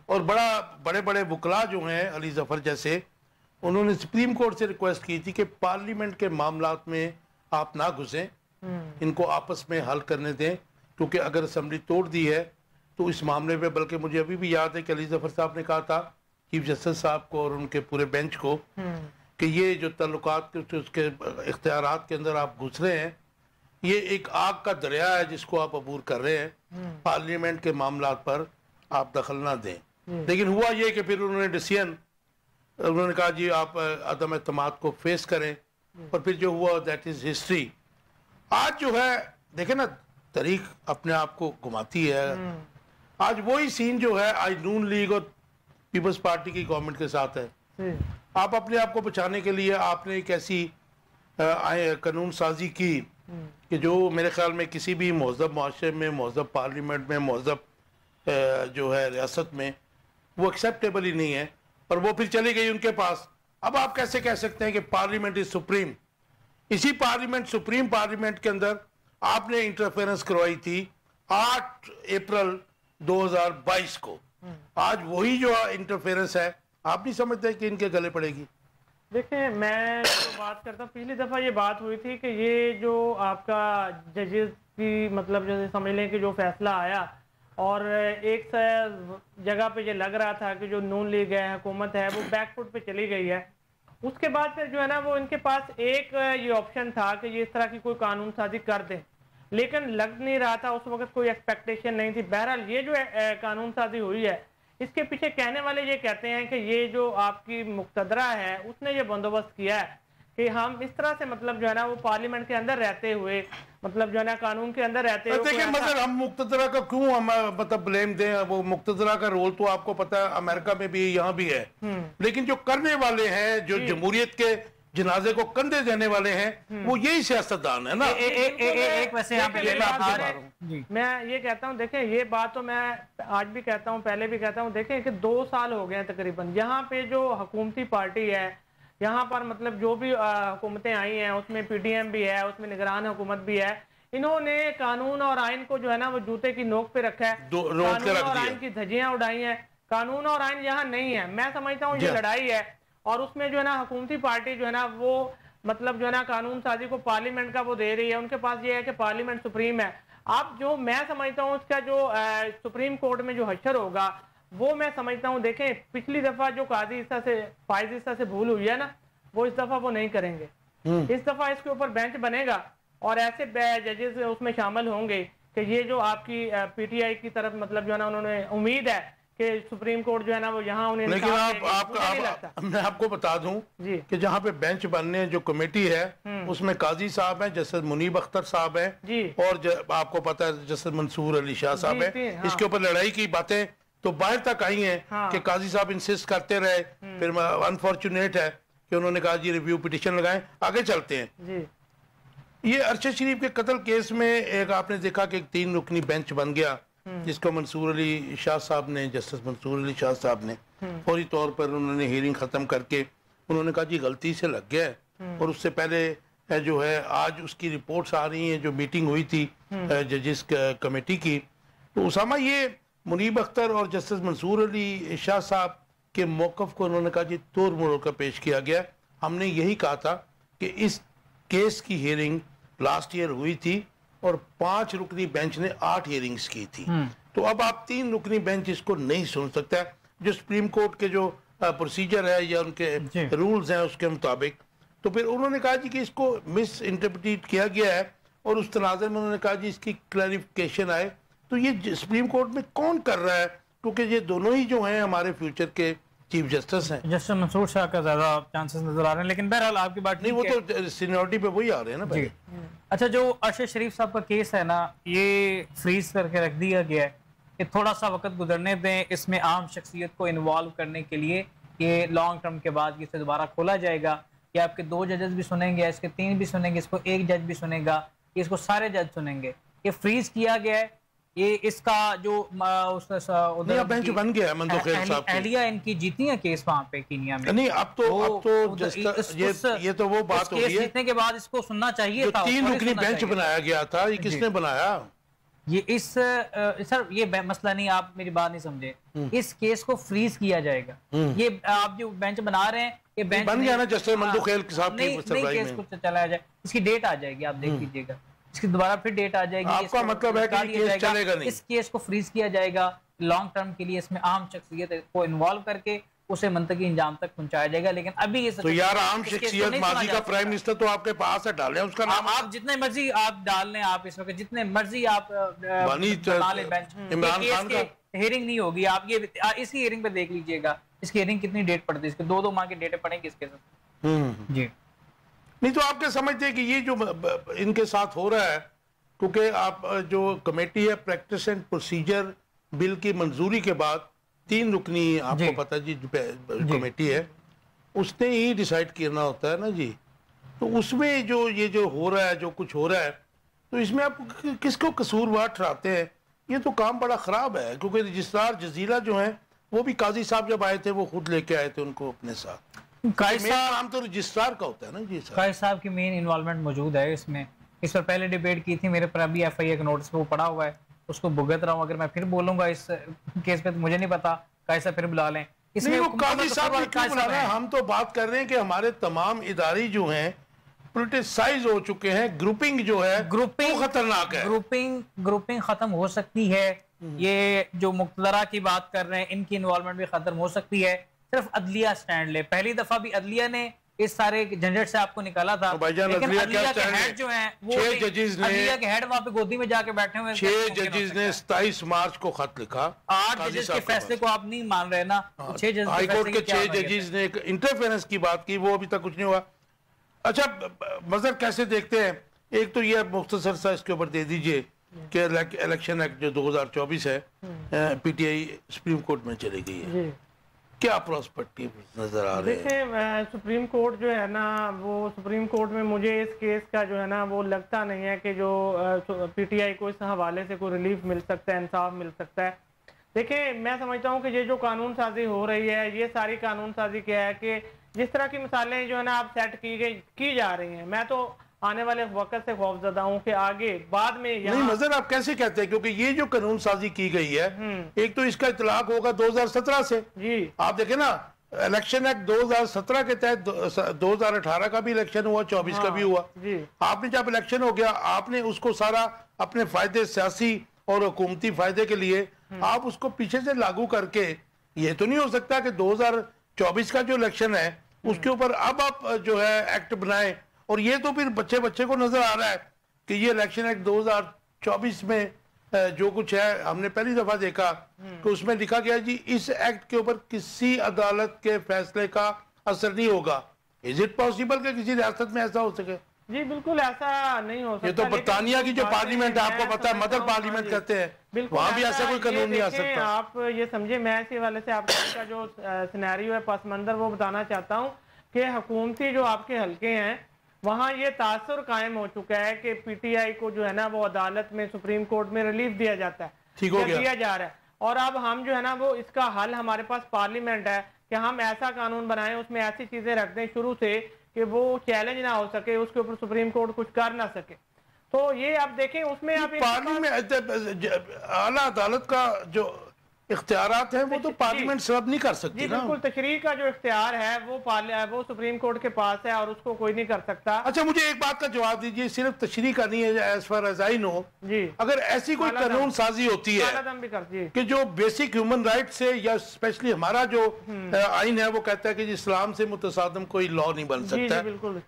Speaker 1: और बड़े बड़े वकला जो हैं अली जफर जैसे, उन्होंने सुप्रीम कोर्ट से रिक्वेस्ट की थी कि पार्लियामेंट के मामलात में आप ना घुसें, इनको आपस में हल करने दें, क्योंकि अगर असम्बली तोड़ दी है तो इस मामले में, बल्कि मुझे अभी भी याद है कि अली जफर साहब ने कहा था चीफ जस्टिस साहब को और उनके पूरे बेंच को कि ये जो तल्लुकात के उसके इख्तियारात के अंदर आप घुस रहे हैं, ये एक आग का दरिया है जिसको आप अबूर कर रहे हैं, पार्लियामेंट के मामलात पर आप दखल ना दें। लेकिन हुआ ये कि फिर उन्होंने डिसीजन, उन्होंने कहा जी आप अदम एतमाद को फेस करें, और फिर जो हुआ दैट इज हिस्ट्री। आज जो है देखे ना, तारीख अपने आप को घुमाती है। आज वही सीन जो है आज नून लीग और पीपल्स पार्टी की गवर्नमेंट के साथ है। आप अपने आप को बचाने के लिए आपने एक ऐसी कानून साजी की कि जो मेरे ख्याल में किसी भी महज़ब माशरे में, महज़ब पार्लियामेंट में, महज़ब जो है रियासत में वो एक्सेप्टेबल ही नहीं है, और वो फिर चली गई उनके पास। अब आप कैसे कह सकते हैं कि पार्लियामेंट इज सुप्रीम? इसी पार्लियामेंट, सुप्रीम पार्लियामेंट के अंदर आपने इंटरफेरेंस करवाई थी 8 अप्रैल 2022 को। आज वही जो इंटरफेरेंस है, आप नहीं समझते कि इनके गले पड़ेगी?
Speaker 2: देखिए, मैं जो बात करता हूँ, पिछली दफ़ा ये बात हुई थी कि ये जो आपका जजेस की मतलब जैसे समझ लें कि जो फैसला आया, और एक जगह पे ये लग रहा था कि जो नून लीग है, हुकूमत है, वो बैकफुट पे चली गई है। उसके बाद फिर जो है ना वो इनके पास एक ये ऑप्शन था कि ये इस तरह की कोई कानून साजी कर दें, लेकिन लग नहीं रहा था, उस वक्त कोई एक्सपेक्टेशन नहीं थी। बहरहाल ये जो कानून साजी हुई है, इसके पीछे कहने वाले ये कहते हैं कि ये जो आपकी मुक्तदरा है उसने ये बंदोबस्त किया है कि हम इस तरह से मतलब जो है ना वो पार्लियामेंट के अंदर रहते हुए, मतलब जो है ना कानून के अंदर रहते हुए,
Speaker 1: देखिए मतलब हम मुक्तदरा का क्यों हम मतलब ब्लेम दें? वो मुक्तदरा का रोल तो आपको पता है अमेरिका में भी, यहाँ भी है, लेकिन जो करने वाले हैं, जो जमहूरियत के जनाजे को कंधे देने वाले हैं, वो यही सियासतदान है ना।
Speaker 3: एक वैसे यहाँ
Speaker 2: पे मैं ये कहता हूँ, देखें ये बात तो मैं आज भी कहता हूँ, पहले भी कहता हूँ, देखें कि 2 साल हो गए हैं तकरीबन, यहाँ पे जो हुकूमती पार्टी है, यहाँ पर मतलब जो भी हुकूमतें आई हैं उसमें पीडीएम भी है, उसमें निगरान हुकूमत भी है, इन्होंने कानून और आइन को जो है ना वो जूते की नोक पे रखा है, कानून और आइन की धज्जियां उड़ाई हैं। कानून और आइन यहाँ नहीं है। मैं समझता हूँ ये लड़ाई है, और उसमें जो है ना हुकूमती पार्टी जो है ना वो मतलब जो है ना कानून साजी को पार्लियामेंट का वो दे रही है। उनके पास ये है कि पार्लियामेंट सुप्रीम है। अब जो मैं समझता हूँ उसका जो सुप्रीम कोर्ट में जो हशर होगा वो मैं समझता हूँ, देखें पिछली दफा जो काजी हिस्सा से फाइज हिस्सा से भूल हुई है ना, वो इस दफा वो नहीं करेंगे। इस दफा इसके ऊपर बेंच बनेगा और ऐसे जजेस उसमें शामिल होंगे कि ये जो आपकी पीटीआई की तरफ मतलब जो है ना उन्होंने उम्मीद है कि सुप्रीम कोर्ट जो है ना वो यहाँ उन्हें,
Speaker 1: लेकिन मैं आपको बता दूं कि जहाँ पे बेंच बनने जो कमेटी है उसमें काजी साहब हैं, जस्टिस मुनीब अख्तर साहब हैं, और आपको पता है जस्टिस मंसूर अली शाह साहब हैं। हाँ। इसके ऊपर लड़ाई की बातें तो बाहर तक आई हैं। हाँ। कि काजी साहब इंसिस्ट करते रहे, फिर अनफॉर्चुनेट है कि उन्होंने कहा जी रिव्यू पिटीशन लगाएं, आगे चलते हैं। ये अरशद शरीफ के कत्ल केस में एक आपने देखा कि एक 3 रुकनी बेंच बन गया, जिसको मंसूर अली शाह साहब ने, जस्टिस मंसूर अली शाह साहब ने फौरी तौर पर उन्होंने हियरिंग खत्म करके उन्होंने कहा जी गलती से लग गया है। और उससे पहले जो है आज उसकी रिपोर्ट्स आ रही हैं, जो मीटिंग हुई थी जजिस कमेटी की, तो उसामा ये मुनीब अख्तर और जस्टिस मंसूर अली शाह साहब के मौक़िफ़ को उन्होंने कहा जी तोड़ मरोड़ कर पेश किया गया। हमने यही कहा था कि इस केस की हियरिंग लास्ट ईयर हुई थी और 5 रुकनी बेंच ने 8 हियरिंग्स की थी, तो अब आप 3 रुकनी बेंच इसको नहीं सुन सकता। जो सुप्रीम कोर्ट के जो प्रोसीजर है या उनके रूल्स हैं उसके मुताबिक, तो फिर उन्होंने कहा जी कि इसको मिस इंटरप्रेट किया गया है, और उस तनाज़ुर में उन्होंने कहा जी इसकी क्लैरिफिकेशन आए। तो ये सुप्रीम कोर्ट में कौन कर रहा है? क्योंकि ये दोनों ही जो हैं हमारे फ्यूचर के चीफ जस्टिस हैं।
Speaker 3: जस्टिस मंसूर शाह का ज्यादा चांसेस नजर आ रहे हैं, लेकिन बहरहाल आपकी बात
Speaker 1: नहीं, वो तो सीनियरिटी पे वही आ रहे हैं ना भाई।
Speaker 3: अच्छा, जो अरशद शरीफ साहब का केस है ना, ये फ्रीज करके रख दिया गया है कि थोड़ा सा वक्त गुजरने दें, इसमें आम शख्सियत को इन्वॉल्व करने के लिए ये लॉन्ग टर्म के बाद इसे दोबारा खोला जाएगा। कि आपके 2 जजेस भी सुनेंगे, इसके 3 भी सुनेंगे, इसको 1 जज भी सुनेगा, इसको सारे जज सुनेंगे। ये फ्रीज किया गया है। ये इसका जो उधर
Speaker 1: बेंच बन गया है मंदोखेल साहब की।
Speaker 3: एहलिया इनकी जीती है केस वहाँ पे कीनिया में।
Speaker 1: नहीं, अब तो ये तो वो बात हो गई है।
Speaker 3: जीतने के बाद इसको सुनना चाहिए था।
Speaker 1: 3 रुकनी बेंच बनाया गया था, ये किसने बनाया?
Speaker 3: ये सर ये मसला नहीं, आप मेरी बात नहीं समझे। इस केस को फ्रीज किया जाएगा। ये आप जो बेंच बना रहे हैं, ये बेंच
Speaker 1: बन गया ना जस्टिस मंदोखेल साहब की
Speaker 3: केस को चलाया जाए, इसकी डेट आ जाएगी, आप देख लीजिएगा। इसकी दोबारा फिर डेट आ जाएगी।
Speaker 1: आपका मतलब है कि केस चलेगा नहीं,
Speaker 3: इस केस को फ्रीज किया जाएगा लॉन्ग टर्म के लिए, इसमें आम शख्सियत को इन्वॉल्व करके उसे मंतकी इंजाम तक पहुंचाया जाएगा। लेकिन अभी ये
Speaker 1: तो यार आम शख्सियत माजी का प्राइम मिनिस्टर तो आपके पास है, डालें उसका नाम,
Speaker 3: आप जितने मर्जी आप डाल लें, आप इस वक्त जितने मर्जी आप बेंच
Speaker 1: इमरान खान का
Speaker 3: हियरिंग नहीं होगी। आप ये इसी हियरिंग पे देख लीजिएगा, इसकी हियरिंग कितनी डेट पड़ती है, इसके 2-2 माह की डेटें पड़ेंगी इसके साथ। जी
Speaker 1: नहीं तो आप क्या समझते हैं कि ये जो इनके साथ हो रहा है, क्योंकि आप जो कमेटी है प्रैक्टिस एंड प्रोसीजर बिल की मंजूरी के बाद 3 रुकनी आपको पता जी कमेटी है, उसने ही डिसाइड करना होता है ना जी। तो उसमें जो ये जो हो रहा है, जो कुछ हो रहा है, तो इसमें आप किसको कसूरवार ठहराते हैं? ये तो काम बड़ा ख़राब है, क्योंकि रजिस्ट्रार जजीरा जो हैं वो भी काजी साहब जब आए थे वो खुद लेके आए थे उनको अपने साथ। काम तो रजिस्ट्रार का होता है ना जी।
Speaker 3: काजी साहब की मेन इन्वॉल्वमेंट मौजूद है इसमें। इस पर पहले डिबेट की थी, मेरे पर अभी FIA का नोटिस वो पड़ा हुआ है, उसको भुगत रहा हूँ। अगर मैं फिर बोलूंगा इस केस पे तो मुझे नहीं पता, काजी साहब फिर बुला लें इसमें। वो
Speaker 1: काजी साहब क्यों बुला रहे हैं? हम तो बात कर रहे हैं कि हमारे तमाम इदारे जो हैं पोलिटिसाइज हो चुके हैं, ग्रुपिंग जो है ग्रुपिंग खतरनाक है।
Speaker 3: ग्रुपिंग खत्म हो सकती है। ये जो मुक्तदरा की बात कर रहे हैं इनकी इन्वॉल्वमेंट भी खत्म हो सकती है। सिर्फ अदलिया स्टैंड ले, पहली दफा भी अदलिया ने इस सारे झंझट से आपको निकाला था, लेकिन अदलिया के हेड जो हैं वो
Speaker 1: 6 जजेस ने,
Speaker 3: अदलिया के हेड वहां पे गोदी में जाके बैठे हुए
Speaker 1: 6 जजेस ने 27 मार्च को खत लिखा।
Speaker 3: 8 जजेस के फैसले को आप नहीं मान रहे ना, 6 जजेस
Speaker 1: हाई कोर्ट के 6 जजेस ने एक इंटरफेरेंस की बात की, वो अभी तक कुछ नहीं हुआ। अच्छा मजर कैसे देखते हैं? एक तो ये मुख्तसर सा इसके ऊपर दे दीजिए कि इलेक्शन एक्ट जो 2024 है PTI सुप्रीम कोर्ट में चली गई है, क्या प्रॉस्पेक्टिव नजर आ रहे हैं?
Speaker 2: देखिए सुप्रीम कोर्ट जो है ना, वो सुप्रीम कोर्ट में मुझे इस केस का जो है ना वो लगता नहीं है कि जो PTI को इस हवाले से कोई रिलीफ मिल सकता है, इंसाफ मिल सकता है। देखिए मैं समझता हूँ कि ये जो कानून साजी हो रही है, ये सारी कानून साजी क्या है कि जिस तरह की मिसालें जो है ना आप सेट की जा रही हैं, मैं तो आने वाले वक्त से खौफजदा हूँ कि आगे बाद में
Speaker 1: नहीं मजर आप कैसे कहते हैं? क्योंकि ये जो कानून साजी की गई है, एक तो इसका इतलाक होगा 2017 से जी। आप देखें ना, इलेक्शन एक्ट 2017 के तहत 2018 का भी इलेक्शन हुआ, 24 का भी हुआ जी। आपने जब इलेक्शन हो गया, आपने उसको सारा अपने फायदे, सियासी और हुकूमती फायदे के लिए आप उसको पीछे से लागू करके, ये तो नहीं हो सकता कि 2024 का जो इलेक्शन है उसके ऊपर अब आप जो है एक्ट बनाए। और ये तो फिर बच्चे को नजर आ रहा है कि ये इलेक्शन एक्ट 2024 में जो कुछ है, हमने पहली दफा देखा कि उसमें लिखा गया जी इस एक्ट के ऊपर किसी अदालत के फैसले का असर नहीं होगा। इज इट पॉसिबल कि किसी रियासत में ऐसा हो सके?
Speaker 2: जी बिल्कुल ऐसा नहीं हो सकता।
Speaker 1: ये तो बरतानिया की जो पार्लियामेंट है, आपको पता है मदर पार्लियामेंट कहते हैं, वहां भी ऐसा कोई कानून नहीं आ सकता।
Speaker 2: आप ये समझे, मैं इसी वाले से आपका जो सिनेरियो है पस मंजर वो बताना चाहता हूँ कि हुकूमती जो आपके हल्के हैं वहाँ ये तासुर कायम हो चुका है कि PTI को जो है ना वो अदालत में, सुप्रीम कोर्ट में रिलीफ दिया जाता है,
Speaker 1: ठीक हो गया,
Speaker 2: दिया जा रहा है। और अब हम जो है ना वो इसका हल, हमारे पास पार्लियामेंट है कि हम ऐसा कानून बनाएं, उसमें ऐसी चीजें रख दें शुरू से कि वो चैलेंज ना हो सके, उसके ऊपर सुप्रीम कोर्ट कुछ कर ना सके। तो ये आप देखें उसमें आप
Speaker 1: पार्लियामेंट आला अदालत का जो इख्तियारात हैं वो तो पार्लियामेंट सर्व नहीं कर सकती ना।
Speaker 2: बिल्कुल, तशरीह का जो इख्तियार है वो सुप्रीम कोर्ट के पास है और उसको कोई नहीं कर सकता।
Speaker 1: अच्छा मुझे एक बात का जवाब दीजिए, सिर्फ तशरीह का नहीं है, as far as I know जी, अगर ऐसी कोई कानून साजी होती है कि जो बेसिक ह्यूमन राइट से, या स्पेशली हमारा जो आइन है वो कहता है कि इस्लाम से मुतसादम कोई लॉ नहीं बन सकता है,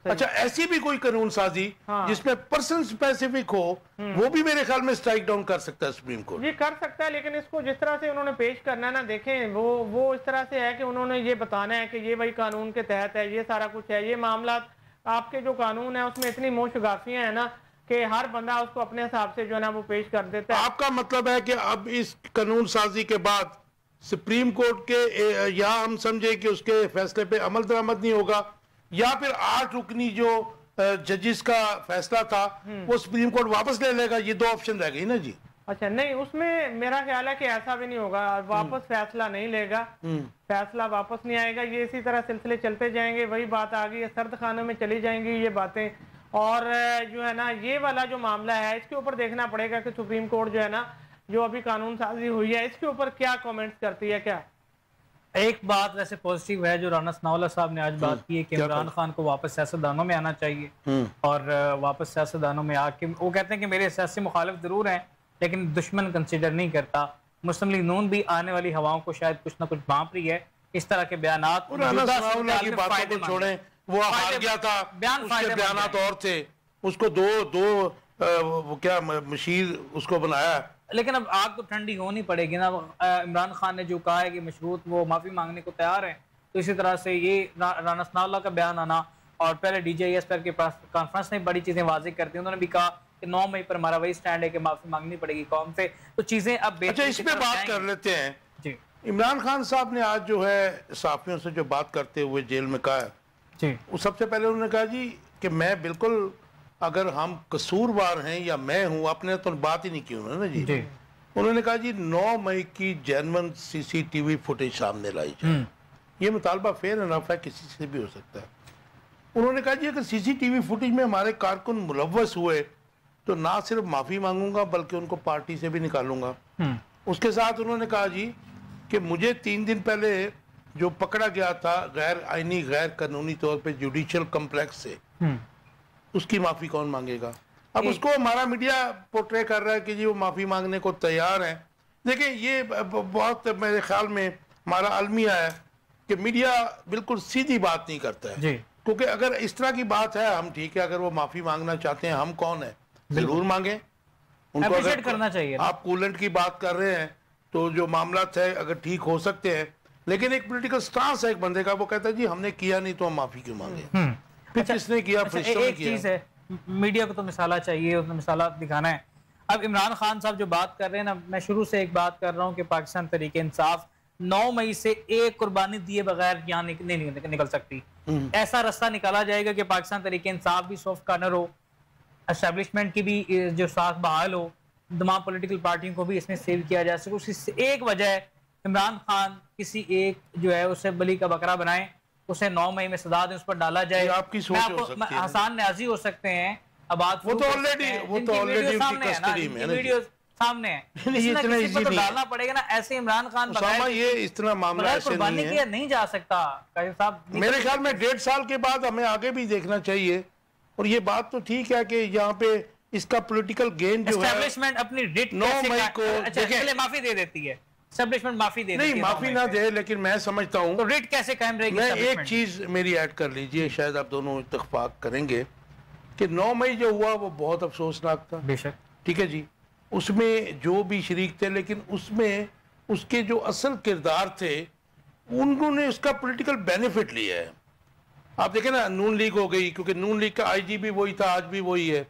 Speaker 1: अच्छा ऐसी भी कोई कानून साजी जिसमें पर्सन स्पेसिफिक हो, वो भी मेरे ख्याल में स्ट्राइक डाउन कर सकता है सुप्रीम कोर्ट।
Speaker 2: जी कर सकता है, लेकिन इसको जिस तरह से उन्होंने पेश करना ना, देखें वो इस तरह से है कि उन्होंने ये बताना है कि ये वही कानून के तहत है, ये सारा कुछ है। ये मामला आपके जो कानून है उसमें इतनी मोशगाफियां है ना कि हर बंदा उसको अपने हिसाब से जो है ना वो पेश कर देता है।
Speaker 1: आपका मतलब है कि अब इस कानून साजी के बाद सुप्रीम कोर्ट के या हम समझे कि उसके फैसले पे अमल दरामद नहीं होगा, या फिर 8 रुकनी जो जजेस का फैसला था वो सुप्रीम कोर्ट वापस ले लेगा, ये 2 ऑप्शन रह गई ना जी।
Speaker 2: अच्छा नहीं, उसमें मेरा ख्याल है कि ऐसा भी नहीं होगा, वापस फैसला नहीं लेगा, फैसला वापस नहीं आएगा, ये इसी तरह सिलसिले चलते जाएंगे। वही बात आ गई है, सर्द खानों में चली जाएंगी ये बातें। और जो है ना ये वाला जो मामला है इसके ऊपर देखना पड़ेगा कि सुप्रीम कोर्ट जो है ना जो अभी कानून साजी हुई है इसके ऊपर क्या कमेंट्स करती है। क्या
Speaker 3: एक बात वैसे पॉजिटिव है जो राना सनाउल्लाह साहब ने आज बात की है कि इमरान खान को वापस सियासतदानों में आना चाहिए और वापस सियासतदानों में आके वो कहते हैं कि मेरे सियासी मुखालिफ जरूर हैं लेकिन दुश्मन कंसिडर नहीं करता। मुस्लिम लीग नून भी आने वाली हवाओं को शायद कुछ ना कुछ भांप रही है। इस तरह के बयानात
Speaker 1: की बातों को छोड़ें, वो हार गया था, उसके बयानात और थे, उसको दो वो क्या मशीर उसको बनाया।
Speaker 3: लेकिन अब आग तो ठंडी होनी पड़ेगी ना। इमरान खान ने जो कहा है कि मशरूत वो माफी मांगने को तैयार है, तो इसी तरह से ये राना सनाउल्लाह का बयान आना और पहले DJIS पर के पास कॉन्फ्रेंस में बड़ी चीजें वाज़ेह करती हैं। उन्होंने भी कहा कि 9 मई पर हमारा वही स्टैंड है कि माफी मांगनी पड़ेगी कौम से। तो चीजें अब
Speaker 1: अच्छा, इस पे बात कर लेते हैं जी। इमरान खान साहब ने आज जो है सहाफियों से जो बात करते हुए जेल में कहा जी, वो सबसे पहले उन्होंने कहा जी कि मैं बिल्कुल, अगर हम कसूरवार हैं या मैं हूं, आपने तो बात ही नहीं की उन्होंने जी। उन्होंने कहा जी 9 मई की जेन्युइन CCTV फुटेज सामने लाई जाए। ये मुतालबा फेयर एनफ है, किसी से भी हो सकता है। उन्होंने कहा जी अगर CCTV फुटेज में हमारे कारकुन मुलव्वस हुए तो ना सिर्फ माफी मांगूंगा बल्कि उनको पार्टी से भी निकालूंगा। उसके साथ उन्होंने कहा जी कि मुझे 3 दिन पहले जो पकड़ा गया था गैर आईनी गैर कानूनी तौर पे जुडिशियल कम्प्लेक्स से, उसकी माफी कौन मांगेगा। अब उसको हमारा मीडिया पोर्ट्रे कर रहा है कि जी वो माफी मांगने को तैयार है। देखिए ये बहुत मेरे ख्याल में हमारा अलमिया है कि मीडिया बिल्कुल सीधी बात नहीं करता है, क्योंकि अगर इस तरह की बात है, हम ठीक है, अगर वो माफी मांगना चाहते हैं, हम कौन है, जरूर मांगे उनको। अगर
Speaker 3: करना चाहिए।
Speaker 1: आप कूलेंट की बात कर रहे हैं तो जो मामला है अगर ठीक हो सकते हैं, लेकिन एक पॉलिटिकल स्टांस है एक बंदे का, वो कहता है जी हमने किया नहीं तो हम माफी क्यों मांगे। फिर किसने किया,
Speaker 3: एक चीज है, मीडिया को तो मिसाला चाहिए, उसने मिसाला दिखाना है। अब इमरान खान साहब जो बात कर रहे हैं ना, मैं शुरू से एक बात कर रहा हूँ कि पाकिस्तान तरीके इंसाफ 9 मई से एक कुर्बानी दिए बगैर यहाँ नहीं निकल सकती। ऐसा रास्ता निकाला जाएगा कि पाकिस्तान तरीके इंसाफ भी सॉफ्ट कॉर्नर हो, एस्टेब्लिशमेंट की भी जो साथ बहाल हो, तमाम पॉलिटिकल पार्टियों को भी इसमें सेव किया जा सके। उसकी एक वजह इमरान खान किसी एक जो है उसे बली का बकरा बनाए, उसे 9 मई में सजा दें, उस पर डाला जाए।
Speaker 1: आपकी सोच हो सकती है।
Speaker 3: हसन न्याजी हो सकते हैं, अब
Speaker 1: वो तो ऑलरेडी उनकी कस्टडी में है,
Speaker 3: वीडियो सामने है, इतना इजी तो डालना पड़ेगा ना। ऐसे इमरान खान
Speaker 1: ये इतना मामला ऐसे नहीं है,
Speaker 3: नहीं जा सकता साहब।
Speaker 1: मेरे ख्याल में 1.5 साल के बाद हमें आगे भी देखना चाहिए। और ये बात तो ठीक है कि यहाँ पे इसका पॉलिटिकल गेन जो है,
Speaker 3: एस्टेब्लिशमेंट अपनी रिट
Speaker 1: 9 मई को
Speaker 3: पहले माफी दे देती है, एस्टेब्लिशमेंट माफी दे देती है।
Speaker 1: नहीं माफी ना दे, लेकिन मैं समझता हूँ
Speaker 3: तो रिट कैसे कायम रहेगी।
Speaker 1: मैं एक चीज मेरी ऐड कर लीजिए, शायद आप दोनों इत्तेफाक करेंगे कि 9 मई जो हुआ वो बहुत अफसोसनाक था,
Speaker 3: बेशक,
Speaker 1: ठीक है जी। उसमें जो भी शरीक थे, लेकिन उसमें उसके जो असल किरदार थे उन्होंने उसका पॉलिटिकल बेनिफिट लिया है। आप देखें ना, नून लीग हो गई, क्योंकि नून लीग का IG भी वही था, आज भी वही है,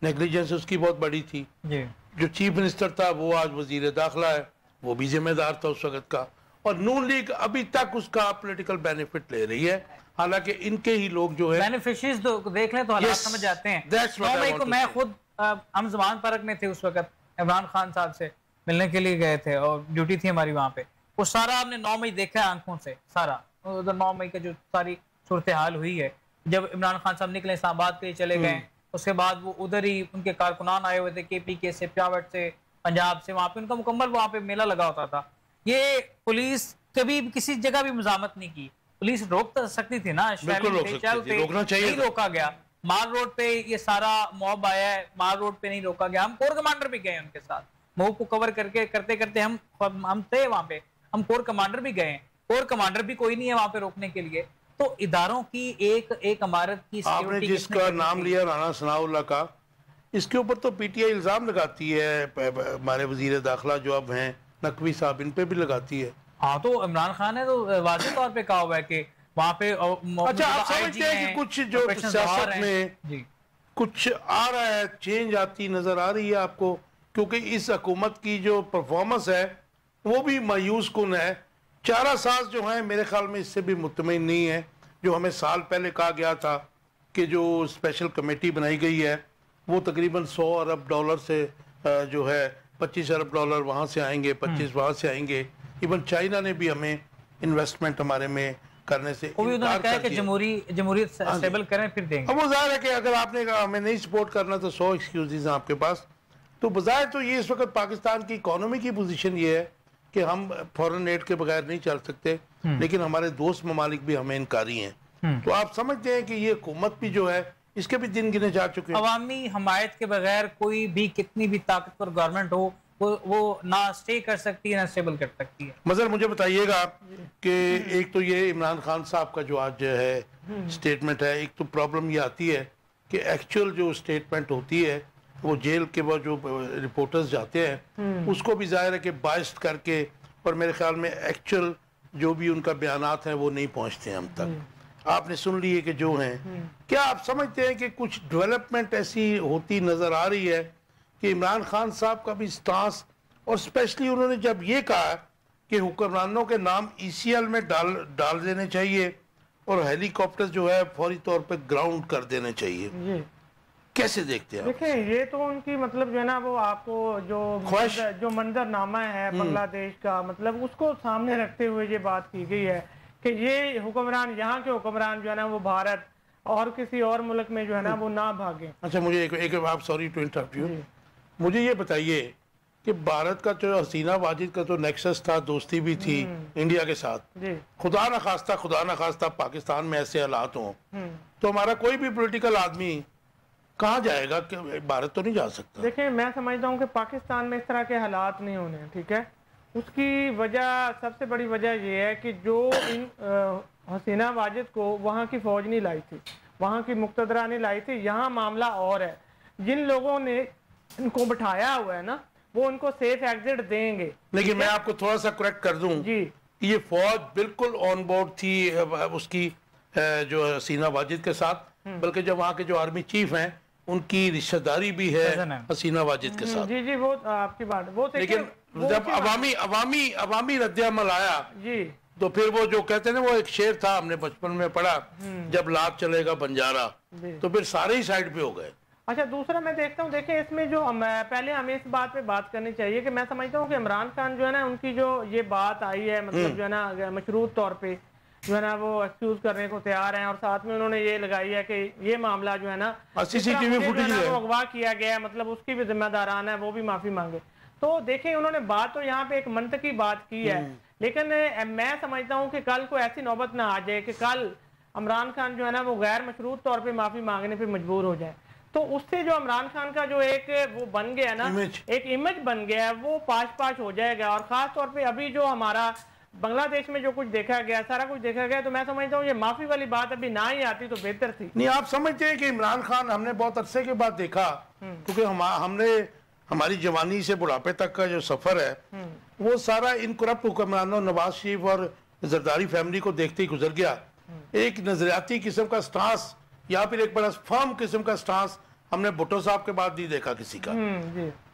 Speaker 1: नेग्लिजेंस उसकी बहुत बड़ी थी। जो चीफ मिनिस्टर था वो आज वजीर दाखिला है, वो भी जिम्मेदार था उस वक्त का। और नून लीग अभी तक उसका पॉलिटिकल बेनिफिट ले रही है, हालांकि इनके ही लोग जो है
Speaker 3: बेनिफिशियरीज देख लें तो हालात समझ जाते हैं। 9 मई को मैं खुद हम ज़मान पार्क में थे, उस वक्त इमरान खान साहब से मिलने के लिए गए थे और ड्यूटी थी हमारी वहाँ पे। वो सारा हमने 9 मई देखा है आंखों से, सारा उधर 9 मई का जो सारी सूरत हाल हुई है। जब इमरान खान साहब निकले इस्लामाबाद के लिए चले गए, उसके बाद वो उधर ही उनके कारकुनान आए हुए थे KPK से, प्यावट से, पंजाब से, वहाँ पे उनका मुकम्मल वहाँ पे मेला लगा होता था। ये पुलिस कभी किसी जगह भी मुजामत नहीं की, पुलिस रोक सकती थी ना,
Speaker 1: रोकना चाहिए,
Speaker 3: नहीं रोका गया। मार रोड पे ये सारा मॉब आया है, मार रोड पे नहीं रोका गया। हम कोर कमांडर भी गए उनके साथ, मॉब को कवर करते करते हम थे वहाँ पे, हम कोर कमांडर भी गए, कोर कमांडर भी कोई नहीं है वहाँ पे रोकने के लिए। तो इदारों की एक इमारत की
Speaker 1: आपने जिसका नाम लिया राना सनाउल्लाह का, इसके ऊपर तो PTI इल्जाम लगाती है, हमारे वजीर दाखिला जो अब हैं नकवी साहब, इन पे भी लगाती है।
Speaker 3: हाँ, तो इमरान खान ने तो वाज़ेह तौर पे कहा हुआ है कि वहाँ पे
Speaker 1: अच्छा, आप समझते हैं कि कुछ जो सियासत में कुछ आ रहा है, चेंज आती नजर आ रही है आपको? क्योंकि इस हुकूमत की जो परफॉर्मेंस है वो भी मायूस कुन है। चारा साज जो है मेरे ख्याल में इससे भी मुतमईन नहीं है। जो हमें साल पहले कहा गया था कि जो स्पेशल कमेटी बनाई गई है वो तकरीबन $100 अरब से जो है $25 अरब वहाँ से आएंगे, 25 वहाँ से आएंगे। इवन चाइना ने भी हमें इन्वेस्टमेंट हमारे में करने से
Speaker 3: इनकार कर दिया। जमहूरियत स्टेबल करें फिर देंगे।
Speaker 1: अब वो जाहिर है कि अगर आपने कहा हमें नहीं सपोर्ट करना तो 100 एक्सक्यूजेज हैं आपके पास। तो बजाय तो ये इस वक्त पाकिस्तान की इकोनॉमी की पोजीशन ये है कि हम फॉरेन एड के बगैर नहीं चल सकते, लेकिन हमारे दोस्त ममालिक भी हमें इनकारी हैं। तो आप समझते हैं कि ये हुकूमत भी जो है इसके भी दिन गिने जा चुके हैं।
Speaker 3: अवामी हमायत के बगैर कोई भी कितनी भी ताकतवर गवर्नमेंट हो वो ना स्टे कर सकती है ना स्टेबल कर सकती है।
Speaker 1: मगर मुझे बताइएगा कि एक तो ये इमरान खान साहब का जो आज है स्टेटमेंट है, एक तो प्रॉब्लम ये आती है कि एक्चुअल जो स्टेटमेंट होती है वो जेल के बाद जो रिपोर्टर्स जाते हैं उसको भी जाहिर है कि बाइस्ट करके, और मेरे ख्याल में एक्चुअल जो भी उनका बयानात हैं वो नहीं पहुंचते हैं हम तक। आपने सुन लिए कि जो हैं, क्या आप समझते हैं कि कुछ डेवलपमेंट ऐसी होती नजर आ रही है कि इमरान खान साहब का भी स्टांस, और स्पेशली उन्होंने जब ये कहा कि हुक्मरानों के नाम ECL में डाल देने चाहिए और हेलीकॉप्टर जो है फौरी तौर पे ग्राउंड कर देने चाहिए, कैसे देखते हैं?
Speaker 2: देखिए ये तो उनकी मतलब जो है ना वो आपको जो मंजरनामा है बांग्लादेश का, मतलब उसको सामने रखते हुए ये बात की गई है कि ये हुक्मरान, यहाँ के हुक्मरान जो है ना वो भारत और किसी और मुल्क में जो है ना वो ना भागे।
Speaker 1: अच्छा, मुझे एक आप सॉरी टू इंटरप्ट यू, मुझे ये बताइए कि भारत का जो हसीना वाजिद का जो नेक्सस था, दोस्ती भी थी इंडिया के साथ, खुदा न खास्ता पाकिस्तान में ऐसे हालात हों तो हमारा कोई भी पॉलिटिकल आदमी कहाँ जाएगा? कि भारत तो नहीं जा सकता।
Speaker 2: देखिए मैं समझता हूँ कि पाकिस्तान में इस तरह के हालात नहीं होने, ठीक है। उसकी वजह, सबसे बड़ी वजह यह है कि जो इन हसीना वाजिद को वहाँ की फौज नहीं लाई थी, वहाँ की मुक्तदरा नहीं लाई थी। यहाँ मामला और है, जिन लोगों ने इनको बिठाया हुआ है ना वो उनको सेफ एग्जिट देंगे।
Speaker 1: लेकिन मैं आपको थोड़ा सा करेक्ट कर दूं
Speaker 2: जी,
Speaker 1: ये फौज बिल्कुल ऑन बोर्ड थी उसकी जो हसीना वाजिद के साथ, बल्कि जब वहाँ के जो आर्मी चीफ हैं उनकी रिश्तेदारी भी है हसीना वाजिद के साथ।
Speaker 2: जी वो आपकी बात वो,
Speaker 1: लेकिन जब अवामी रद्द-ए-अमल आया जी, तो फिर वो जो कहते हैं ना, वो एक शेर था हमने बचपन में पढ़ा, जब लाभ चलेगा बंजारा, तो फिर सारे ही साइड पे हो गए।
Speaker 2: अच्छा, दूसरा मैं देखता हूँ, देखिए इसमें जो पहले हमें इस बात पे बात करनी चाहिए कि मैं समझता हूँ कि इमरान खान जो है ना, उनकी जो ये बात आई है, मतलब जो है ना मशरूत तौर पे जो है ना वो एक्सक्यूज करने को तैयार हैं, और साथ में उन्होंने ये लगाई है कि ये मामला जो है ना
Speaker 1: CCTV फुटेज है
Speaker 2: वो अगवा किया गया है, मतलब उसकी भी जिम्मेदारान है, वो भी माफी मांगे। तो देखिए उन्होंने बात तो यहाँ पे एक मंतकी बात की है, लेकिन मैं समझता हूँ कि कल को ऐसी नौबत ना आ जाए कि कल इमरान खान जो है ना वो गैर मशरूत तौर पे माफी मांगने पे मजबूर हो जाए, तो उससे जो इमरान खान का जो एक वो बन गया ना, एक इमेज बन गया है, वो पाश हो जाएगा। और खास तौर पे अभी जो हमारा बांग्लादेश में जो कुछ देखा गया, सारा कुछ देखा गया, तो मैं समझता हूँ ये माफी वाली बात अभी ना ही आती तो बेहतर थी।
Speaker 1: नहीं, आप समझते हैं कि इमरान खान हमने बहुत अरसे के बाद देखा, क्योंकि हमने हमारी जवानी से बुढ़ापे तक का जो सफर है वो सारा इन करप्ट हुक्मरानों नवाज शरीफ और जरदारी फैमिली को देखते ही गुजर गया। एक नजरियाती किस्म का स्टांस या फिर एक बड़ा फर्म किस्म का स्टांस हमने भुट्टो साहब के बाद नहीं देखा किसी का।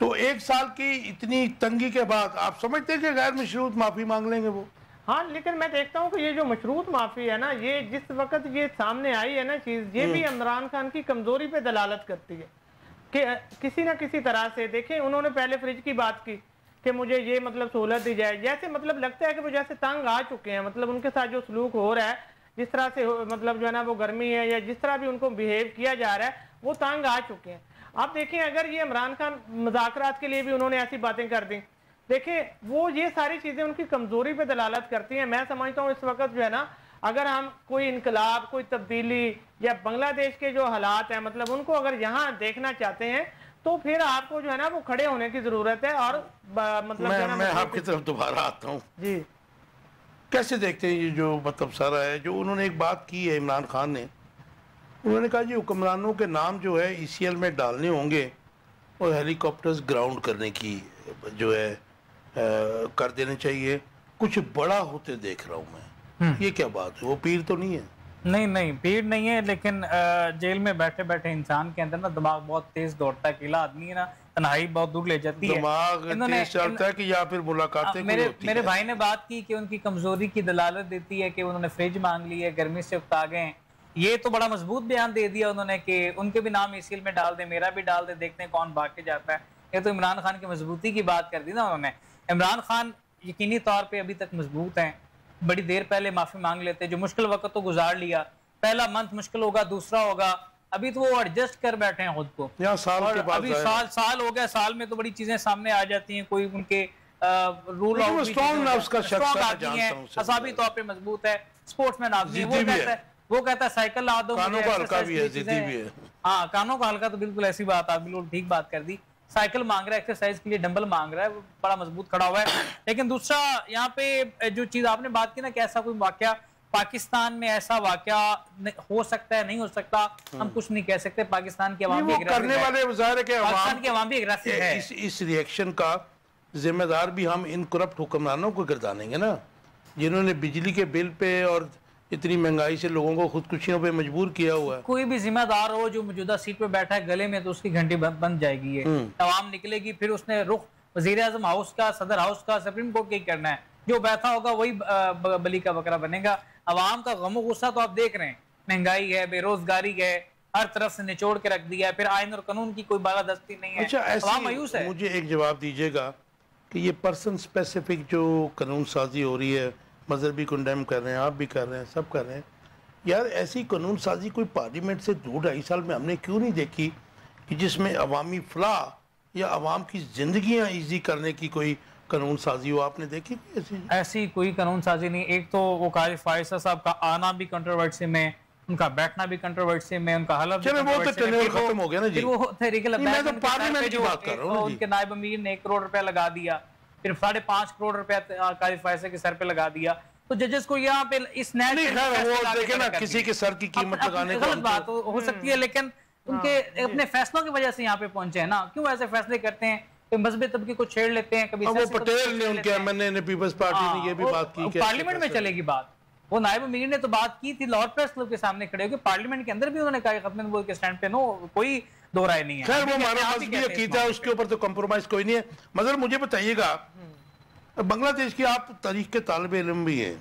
Speaker 1: तो एक साल की इतनी तंगी के बाद आप समझते हैं कि गैर मशरूत माफी मांग लेंगे वो?
Speaker 2: हाँ, लेकिन मैं देखता हूँ कि ये जो मशरूत माफी है ना, ये जिस वक्त ये सामने आई है ना चीज, ये भी इमरान खान की कमजोरी पे दलालत करती है कि किसी ना किसी तरह से। देखें उन्होंने पहले फ्रिज की बात की कि मुझे ये मतलब सहूलत दी जाए, जैसे मतलब लगता है कि वो जैसे तंग आ चुके हैं, मतलब उनके साथ जो सलूक हो रहा है, जिस तरह से मतलब जो है ना वो गर्मी है या जिस तरह भी उनको बिहेव किया जा रहा है, वो तंग आ चुके हैं। आप देखें अगर ये इमरान खान मुज़ाकरात के लिए भी उन्होंने ऐसी बातें कर दी, देखिए वो ये सारी चीजें उनकी कमजोरी पे दलालत करती हैं। मैं समझता हूँ इस वक्त जो है ना, अगर हम कोई इनकलाब, कोई तब्दीली या बांग्लादेश के जो हालात हैं मतलब उनको अगर यहाँ देखना चाहते हैं तो फिर आपको जो है ना वो खड़े होने की जरूरत है। और मतलब
Speaker 1: मैं आपकी तरफ दोबारा आता हूँ जी, कैसे देखते हैं ये जो मतलब सारा है जो उन्होंने एक बात की है इमरान खान ने, उन्होंने कहा जी हुक्मरानों के नाम जो है ECL में डालने होंगे और हेलीकॉप्टर्स ग्राउंड करने की जो है कर देने चाहिए। कुछ बड़ा होते देख रहा हूँ मैं, ये क्या बात है? वो पीर तो नहीं है?
Speaker 3: नहीं पीर नहीं है, लेकिन जेल में बैठे बैठे इंसान के अंदर ना दिमाग बहुत तेज दौड़ता है। अकेला आदमी है ना, तन्हाई बहुत दूर ले जाती है,
Speaker 1: दिमाग तेज चलता है कि या फिर मुलाकातें
Speaker 3: मेरे भाई ने बात की कि उनकी कमजोरी की दलालत देती है कि उन्होंने फ्रिज मांग ली है, गर्मी से उकता गए। ये तो बड़ा मजबूत बयान दे दिया उन्होंने कि उनके भी नाम ECL में डाल दे, मेरा भी डाल दे, देखते हैं कौन भाग के जाता है। ये तो इमरान खान की मजबूती की बात कर दी ना उन्होंने। इमरान खान यकीनी तौर पे अभी तक मजबूत हैं, बड़ी देर पहले माफी मांग लेते, जो मुश्किल वक्त तो गुजार लिया, पहला मंथ मुश्किल होगा, दूसरा होगा, अभी तो वो एडजस्ट कर बैठे हैं खुद को।
Speaker 1: साल के बाद
Speaker 3: अभी साल हो गया, साल में तो बड़ी चीजें सामने आ जाती हैं, कोई उनके रूल ऑफ
Speaker 1: स्ट्रॉन्ग उसका शख्स है,
Speaker 3: असाबी तौर पे मजबूत है, स्पोर्ट्समैन आदमी है, वो कहता है साइकिल ला दो,
Speaker 1: कानों का हल्का भी है, जिद्दी भी है।
Speaker 3: हाँ, कानों का हल्का तो बिल्कुल ऐसी बात, आप बिल्कुल ठीक बात कर दी। साइकिल मांग रहा है, एक्सरसाइज के लिए डंबल मांग रहा है, वो बड़ा मजबूत खड़ा हुआ है। लेकिन दूसरा यहाँ पे जो चीज आपने बात की ना कि ऐसा कोई वाकया पाकिस्तान में, ऐसा वाकया हो सकता है, नहीं हो सकता, हम कुछ नहीं कह सकते। पाकिस्तान के अवाम भी
Speaker 1: करने वाले
Speaker 3: पाकिस्तान के अवाम भी एग्रेसिव है।
Speaker 1: इस रिएक्शन का जिम्मेदार भी हम इन करप्ट हुक्मरानों को गर्दानेंगे ना, जिन्होंने बिजली के बिल पे और इतनी महंगाई से लोगों को खुदकुशियों पे मजबूर किया हुआ है।
Speaker 3: कोई भी जिम्मेदार हो जो मौजूदा सीट पे बैठा है गले में, तो उसकी घंटी बंद जाएगी। ये अवाम निकलेगी, फिर उसने रुख वजीर आजम हाउस का, सदर हाउस का, सुप्रीम कोर्ट का ही करना है। जो बैठा होगा वही बली का बकरा बनेगा। अवाम का गम गुस्सा तो आप देख रहे हैं, महंगाई है, बेरोजगारी है, हर तरफ से निचोड़ के रख दिया है, फिर आइन और कानून की कोई बालादस्ती नहीं है।
Speaker 1: अच्छा, मायूस है। मुझे एक जवाब दीजिएगा कि ये पर्सन स्पेसिफिक जो कानून साजी हो रही है, मजहब भी कंडेम कर रहे हैं, आप भी कर रहे हैं, सब कर रहे हैं यार, ऐसी कानून साजी कोई पार्लियामेंट से 2-2.5 साल में हमने क्यों नहीं देखी कि जिसमें अवामी फलाह या अवाम की जिंदगियां ईजी करने की कोई कानून साजी हो? आपने देखी
Speaker 3: ऐसी कोई कानून साजी नहीं। एक तो वो कारी फायसा साहब का आना भी कंट्रोवर्सी में, उनका बैठना भी कंट्रोवर्सी में, उनका हलफ भी
Speaker 1: खत्म हो गया ना जी।
Speaker 3: वो
Speaker 1: पार्लियामेंट की बात कर रहा हूं,
Speaker 3: उनके नायब अमीर ने 1 करोड़ रुपया लगा दिया, फिर 5.5 करोड़ रुपया कारी फायसा के सर पे लगा दिया। तो जजेस को यहाँ पे इस
Speaker 1: ना किसी के सर की कीमत लगाने की
Speaker 3: गलत बात हो सकती है, लेकिन उनके अपने फैसलों की वजह से यहाँ पे पहुंचे हैं ना। क्यों ऐसे फैसले करते हैं? मजहबी तबके को छेड़ लेते हैं। कभी
Speaker 1: वो पटेल ने, उनके एमएनए ने, पीपल्स पार्टी ने ये भी बात की,
Speaker 3: पार्लियामेंट में चलेगी बात। वो नायब अमीर ने तो बात की थी लाहौर प्रेस क्लब के सामने खड़े होकर, पार्लियामेंट के अंदर भी उन्होंने कहा खत्म नबूवत के स्टैंड पे नो कोई दो राय नहीं है।
Speaker 1: खैर वो हमारा मजहबी अकीदा है, उसके ऊपर तो कॉम्प्रोमाइज कोई नहीं है। मगर मुझे बताइएगा, बांग्लादेश की आप तारीख के तालिब इल्म भी हैं,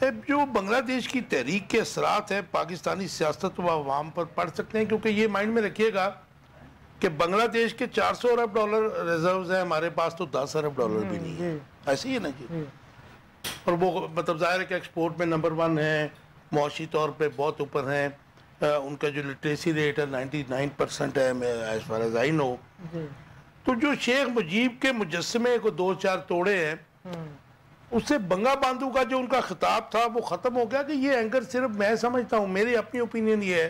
Speaker 1: जो बांग्लादेश की तहरीक के असरात है पाकिस्तानी सियासत व अवाम पर पड़ सकते हैं? क्योंकि ये माइंड में रखिएगा कि बांग्लादेश के 400 अरब डॉलर रिजर्व्स हैं, हमारे पास तो 10 अरब डॉलर भी नहीं है। ऐसे ही है ना जी। और वो मतलब जाहिर है कि एक्सपोर्ट में नंबर 1 है, मुआशी तौर पे बहुत ऊपर हैं, उनका जो लिटरेसी रेट है 99% है as far as I know. तो जो शेख मुजीब के मुजस्समे को 2-4 तोड़े हैं, उससे बंगा बांधू का जो उनका खिताब था वो ख़त्म हो गया। कि ये एंगर सिर्फ, मैं समझता हूँ, मेरी अपनी ओपिनियन ये है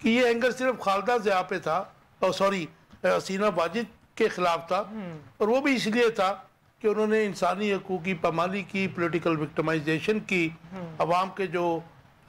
Speaker 1: कि ये एंगर सिर्फ खालदा ज़िया पे था, और सॉरी हसीना वाजिद के खिलाफ था, और वो भी इसलिए था कि उन्होंने इंसानी हकूक़ की पामाली की, पॉलिटिकल विक्टिमाइजेशन की, अवाम के जो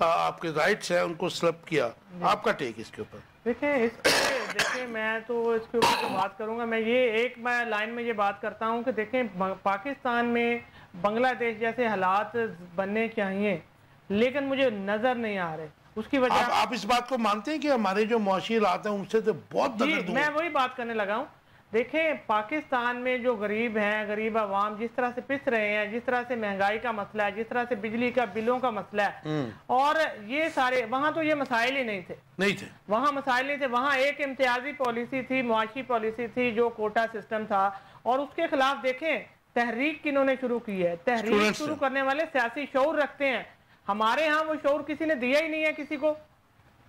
Speaker 1: आपके राइट्स हैं उनको स्लप किया। आपका टेक इसके ऊपर?
Speaker 2: देखिए मैं तो इसके ऊपर तो बात करूंगा। मैं लाइन में ये बात करता हूं कि देखें, पाकिस्तान में बांग्लादेश जैसे हालात बनने चाहिए, लेकिन मुझे नजर नहीं आ रहे। उसकी वजह
Speaker 1: आप इस बात को मानते हैं कि हमारे जो मुआशी हालात हैं उनसे तो बहुत
Speaker 2: मैं वही बात करने लगा हूँ। देखें, पाकिस्तान में जो गरीब हैं, गरीब आवाम जिस तरह से पिस रहे हैं, जिस तरह से महंगाई का मसला है, जिस तरह से बिजली का बिलों का मसला है, और ये सारे, वहाँ तो ये मसाइल ही नहीं थे। वहाँ मसाइल नहीं थे। वहाँ एक इम्तियाजी पॉलिसी थी, मुआशी पॉलिसी थी, जो कोटा सिस्टम था, और उसके खिलाफ देखें तहरीक किन्होंने शुरू की है। तहरीक शुरू करने वाले सियासी शऊर रखते हैं। हमारे यहाँ वो शऊर किसी ने दिया ही नहीं है किसी को।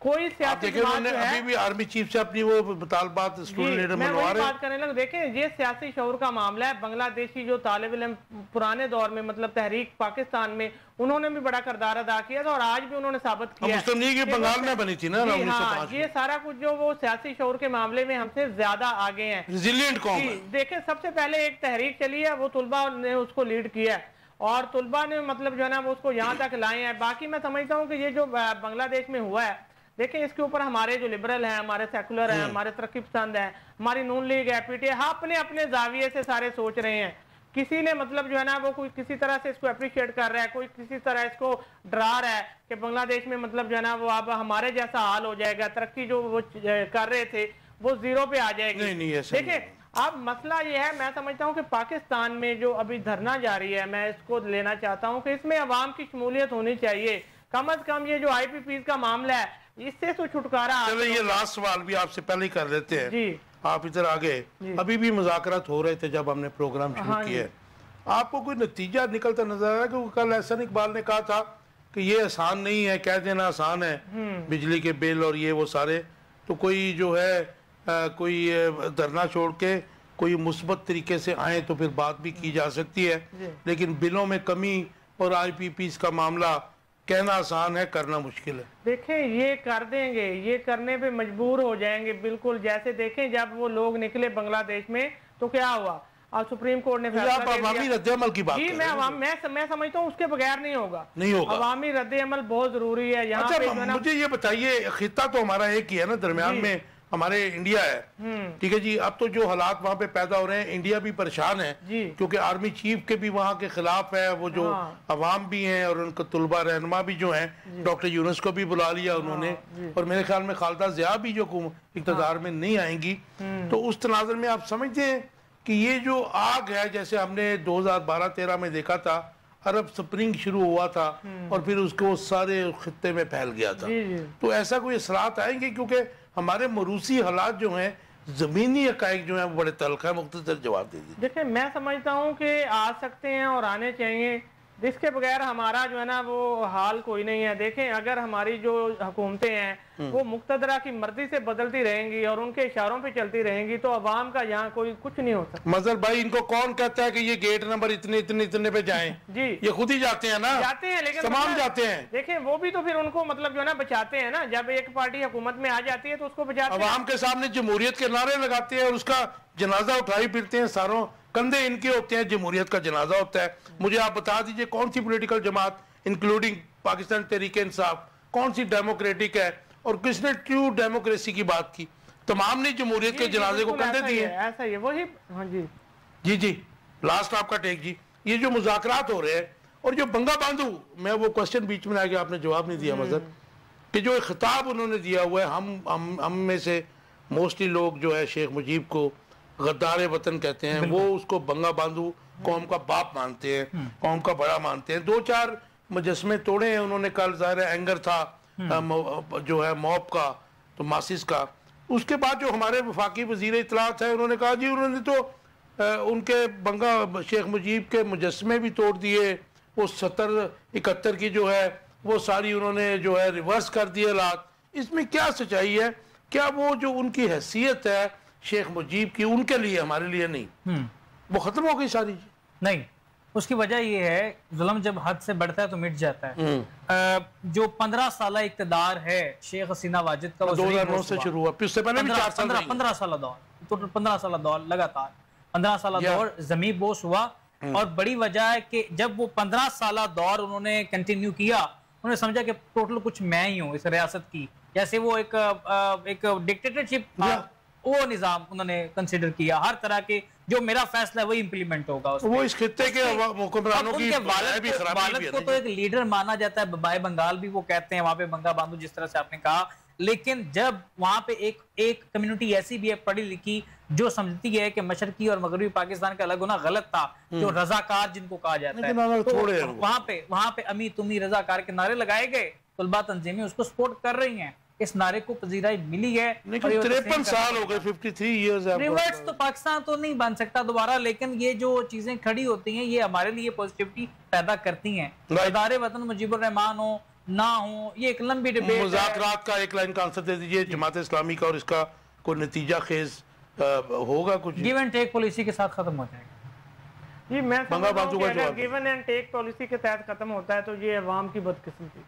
Speaker 2: कोई सियासी
Speaker 1: अभी भी आर्मी चीफ से अपनी वो मुतालबात स्टूडेंट लीडर मनवा रहे हैं।
Speaker 2: बात करने लगे। देखें, ये सियासी शऊर का मामला है। बांग्लादेशी जो तालिब इल्म पुराने दौर में, मतलब तहरीक पाकिस्तान में, उन्होंने भी बड़ा किरदार अदा किया था, और आज भी उन्होंने साबित किया
Speaker 1: है। बंगाल में बनी थी ना 1905।
Speaker 2: ये सारा कुछ जो वो सियासी शऊर के मामले में हमसे ज्यादा आगे हैं,
Speaker 1: रिजिलिएंट कौम है।
Speaker 2: देखें, सबसे पहले एक तहरीक चली है, वो तुलबा ने उसको लीड किया है, और तुलबा ने मतलब जो है ना वो उसको यहाँ तक लाए हैं। बाकी मैं समझता हूँ कि ये जो बांग्लादेश में हुआ है, देखिए इसके ऊपर हमारे जो लिबरल हैं, हमारे सेकुलर हैं, हमारे तरक्की पसंद हैं, हमारी नून लीग है, पीटीआई, हाँ अपने अपने जाविये से सारे सोच रहे हैं। किसी ने मतलब जो है ना वो कोई किसी तरह से इसको अप्रिशिएट कर रहा है, कोई किसी तरह इसको डरा रहा है कि बांग्लादेश में मतलब जो है ना वो अब हमारे जैसा हाल हो जाएगा, तरक्की जो वो कर रहे थे वो जीरो पे आ जाएगी। देखिए अब मसला ये है, मैं समझता हूँ कि पाकिस्तान में जो अभी धरना जारी है, मैं इसको लेना चाहता हूँ कि इसमें अवाम की शमूलियत होनी चाहिए। कम अज कम ये जो IPPs का मामला है, इससे तो छुटकारा।
Speaker 1: चलो ये लास्ट सवाल भी आपसे पहले ही कर लेते हैं जी। आप इधर आ गए, अभी भी मुज़ाकरात हो रहे थे जब हमने प्रोग्राम शुरू किया। आपको कोई नतीजा निकलता नजर आ रहा है? क्योंकि कल एहसन इकबाल ने कहा था कि ये आसान नहीं है, कह देना आसान है, बिजली के बिल और ये वो सारे, तो कोई जो है कोई धरना छोड़ के कोई मुस्बत तरीके से आए तो फिर बात भी की जा सकती है, लेकिन बिलों में कमी और IPPs का मामला कहना आसान है, करना मुश्किल है।
Speaker 2: देखें ये कर देंगे, ये करने पे मजबूर हो जाएंगे बिल्कुल। जैसे देखें जब वो लोग निकले बांग्लादेश में तो क्या हुआ, अब सुप्रीम कोर्ट ने
Speaker 1: अवामी रद्द-ए-अमल की बात
Speaker 2: जी, मैं समझता हूँ उसके बगैर नहीं होगा। अवामी रद्द-ए-अमल बहुत जरूरी है यहाँ पे।
Speaker 1: मुझे ये बताइए, खिता तो हमारा एक ही है ना, दरमियान में हमारे इंडिया है, ठीक है जी। अब तो जो हालात वहाँ पे पैदा हो रहे हैं, इंडिया भी परेशान है क्योंकि आर्मी चीफ के भी वहाँ के खिलाफ है, वो जो अवाम भी हैं और उनका तुलबा रहनुमा भी जो हैं, डॉक्टर यूनुस को भी बुला लिया उन्होंने, और मेरे ख्याल में खालिदा ज़िया भी जो इक़्तिदार में नहीं आएंगी। तो उस तनाज़ुर में आप समझते हैं कि ये जो आग है, जैसे हमने 2012-13 में देखा था, अरब स्प्रिंग शुरू हुआ था और फिर उसको सारे खित्ते में फैल गया था, तो ऐसा कोई असरात आएंगे? क्योंकि हमारे मरूसी हालात जो हैं, जमीनी हकाइक जो हैं, वो बड़े तल्ख है। मुख्तसर जवाब दे दीजिए।
Speaker 2: देखिए मैं समझता हूँ कि आ सकते हैं और आने चाहिए, जिसके बगैर हमारा जो है ना वो हाल कोई नहीं है। देखें अगर हमारी जो हुकूमतें हैं वो मुक्तदरा की मर्जी से बदलती रहेंगी और उनके इशारों पे चलती रहेंगी तो अवाम का यहाँ कोई कुछ नहीं हो सकता।
Speaker 1: मजहर भाई, इनको कौन कहता है कि ये गेट नंबर इतने इतने इतने पे जाएं?
Speaker 2: जी,
Speaker 1: ये खुद ही जाते हैं ना,
Speaker 2: जाते हैं, लेकिन
Speaker 1: तमाम जाते हैं।
Speaker 2: देखें वो भी तो फिर उनको मतलब जो है ना बचाते हैं ना, जब एक पार्टी हुकूमत में आ जाती है तो उसको बचाते हैं।
Speaker 1: अवाम के सामने जमहूरियत के नारे लगाते हैं और उसका जनाजा उठाई फिरते हैं, सारों कंधे इनके होते हैं, जमहूरियत का जनाजा होता है। मुझे आप बता दीजिए कौन सी पॉलिटिकल जमात इंक्लूडिंग पाकिस्तान तहरीक-ए-इंसाफ कौन सी डेमोक्रेटिक है और किसने ट्रू डेमोक्रेसी की बात की? तमाम ने जमहूरियत के जनाजे को कंधे दिए।
Speaker 2: ऐसा ही है, वही। हाँ जी
Speaker 1: जी जी, लास्ट आपका टेक जी। ये जो मुज़ाकरात हो रहे हैं और जो बंगा बांधू, मैं वो क्वेश्चन बीच में आ गया, आपने जवाब नहीं दिया मजहर, कि जो खिताब उन्होंने दिया हुआ है, हम में से मोस्टली लोग जो है शेख मुजीब को गद्दार वतन कहते हैं, वो उसको बंगा बांधू कौम का बाप मानते हैं, कौम का बड़ा मानते हैं। 2-4 मुजस्मे तोड़े हैं उन्होंने, कल ज़ाहिर एंगर था जो है मॉब का, तो मासिस का। उसके बाद जो हमारे वफाकी वज़ीर इत्तलात है, उन्होंने कहा जी उन्होंने तो उनके बंगा शेख मुजीब के मुजस्मे भी तोड़ दिए, वो 70-71 की जो है वो सारी उन्होंने जो है रिवर्स कर दिए हालात। इसमें क्या सच्चाई है? क्या वो जो उनकी हैसियत है शेख मुजीब की, उनके लिए, हमारे लिए नहीं, वो खत्म हो गई सारी? नहीं,
Speaker 3: उसकी वजह ये है जुल्म जब हद से बढ़ता है तो मिट जाता है। जो 15 साल इक़्तिदार है शेख हसीना वाजिद का,
Speaker 1: 2009 से शुरू हुआ, उससे पहले भी 4 साल
Speaker 3: 15 साल दौर, तो 15 साल दौर लगातार 15 साल दौर ज़मी बोस हुआ। और बड़ी वजह है कि जब वो 15 साल दौर उन्होंने कंटिन्यू किया, उन्होंने समझा कि टोटल कुछ मैं ही हूँ इस रियासत की, जैसे वो एक डिक्टेटरशिप वो निजाम उन्होंने कंसिडर किया, हर तरह के जो मेरा फैसला है वही इंप्लीमेंट होगा।
Speaker 1: वो इस खित्ते के हुक्मरानों की
Speaker 3: वालिद को तो एक लीडर माना जाता है, बाय बंगाल भी वो कहते हैं वहां पे बंगा बांधू, जिस तरह से आपने कहा। लेकिन जब वहां पे एक कम्युनिटी ऐसी भी है पढ़ी लिखी जो समझती है कि मशरकी और मगरबी पाकिस्तान का अलग होना गलत था, जो रजाकार जिनको कहा जाता है, तो वहां पे अमी तुमी रजाकार के नारे लगाए गए, तलबा तंजीमें उसको सपोर्ट कर रही हैं, इस नारे को पजीराई मिली है।
Speaker 1: 53 साल हो गए, 53 इयर्स।
Speaker 3: रिवर्स तो पाकिस्तान तो नहीं बन सकता दोबारा, लेकिन ये जो चीजें खड़ी होती हैं ये हमारे लिए पॉजिटिविटी पैदा करती हैं। गद्दार वतन मुजीबुर रहमान हो ना हो, ये एक लंबी डिबेट।
Speaker 1: मुज़ाकरात का एक लाइन का आंसर दे दीजिए, जमात इस्लामी का, और इसका कोई नतीजा खेज होगा? कुछ
Speaker 3: गिव एंड टेक पॉलिसी के साथ खत्म हो जाएगा
Speaker 2: जी। मैं समझता हूं कि अगर गिवन एंड टेक पॉलिसी के तहत खत्म होता है तो ये अवाम की बदकिस्मती।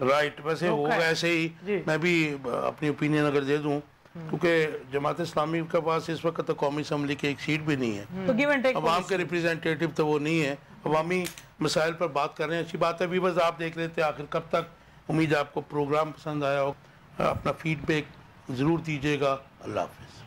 Speaker 1: राइट, वैसे होगा ऐसे ही। मैं भी अपनी ओपिनियन अगर दे दूं, क्योंकि जमात इस्लामी के पास इस वक्त तो कौमी असम्बली की एक सीट भी नहीं है,
Speaker 3: तो गिव एंड टेक
Speaker 1: अवाम के रिप्रेजेंटेटिव तो वो नहीं है, अवामी मसाइल पर बात कर रहे हैं। अच्छी बात है। व्यूअर्स, आप देख रहे थे आखिर कब तक। उम्मीद है आपको प्रोग्राम पसंद आया हो, अपना फीडबैक ज़रूर दीजिएगा। अल्लाह हाफिज़।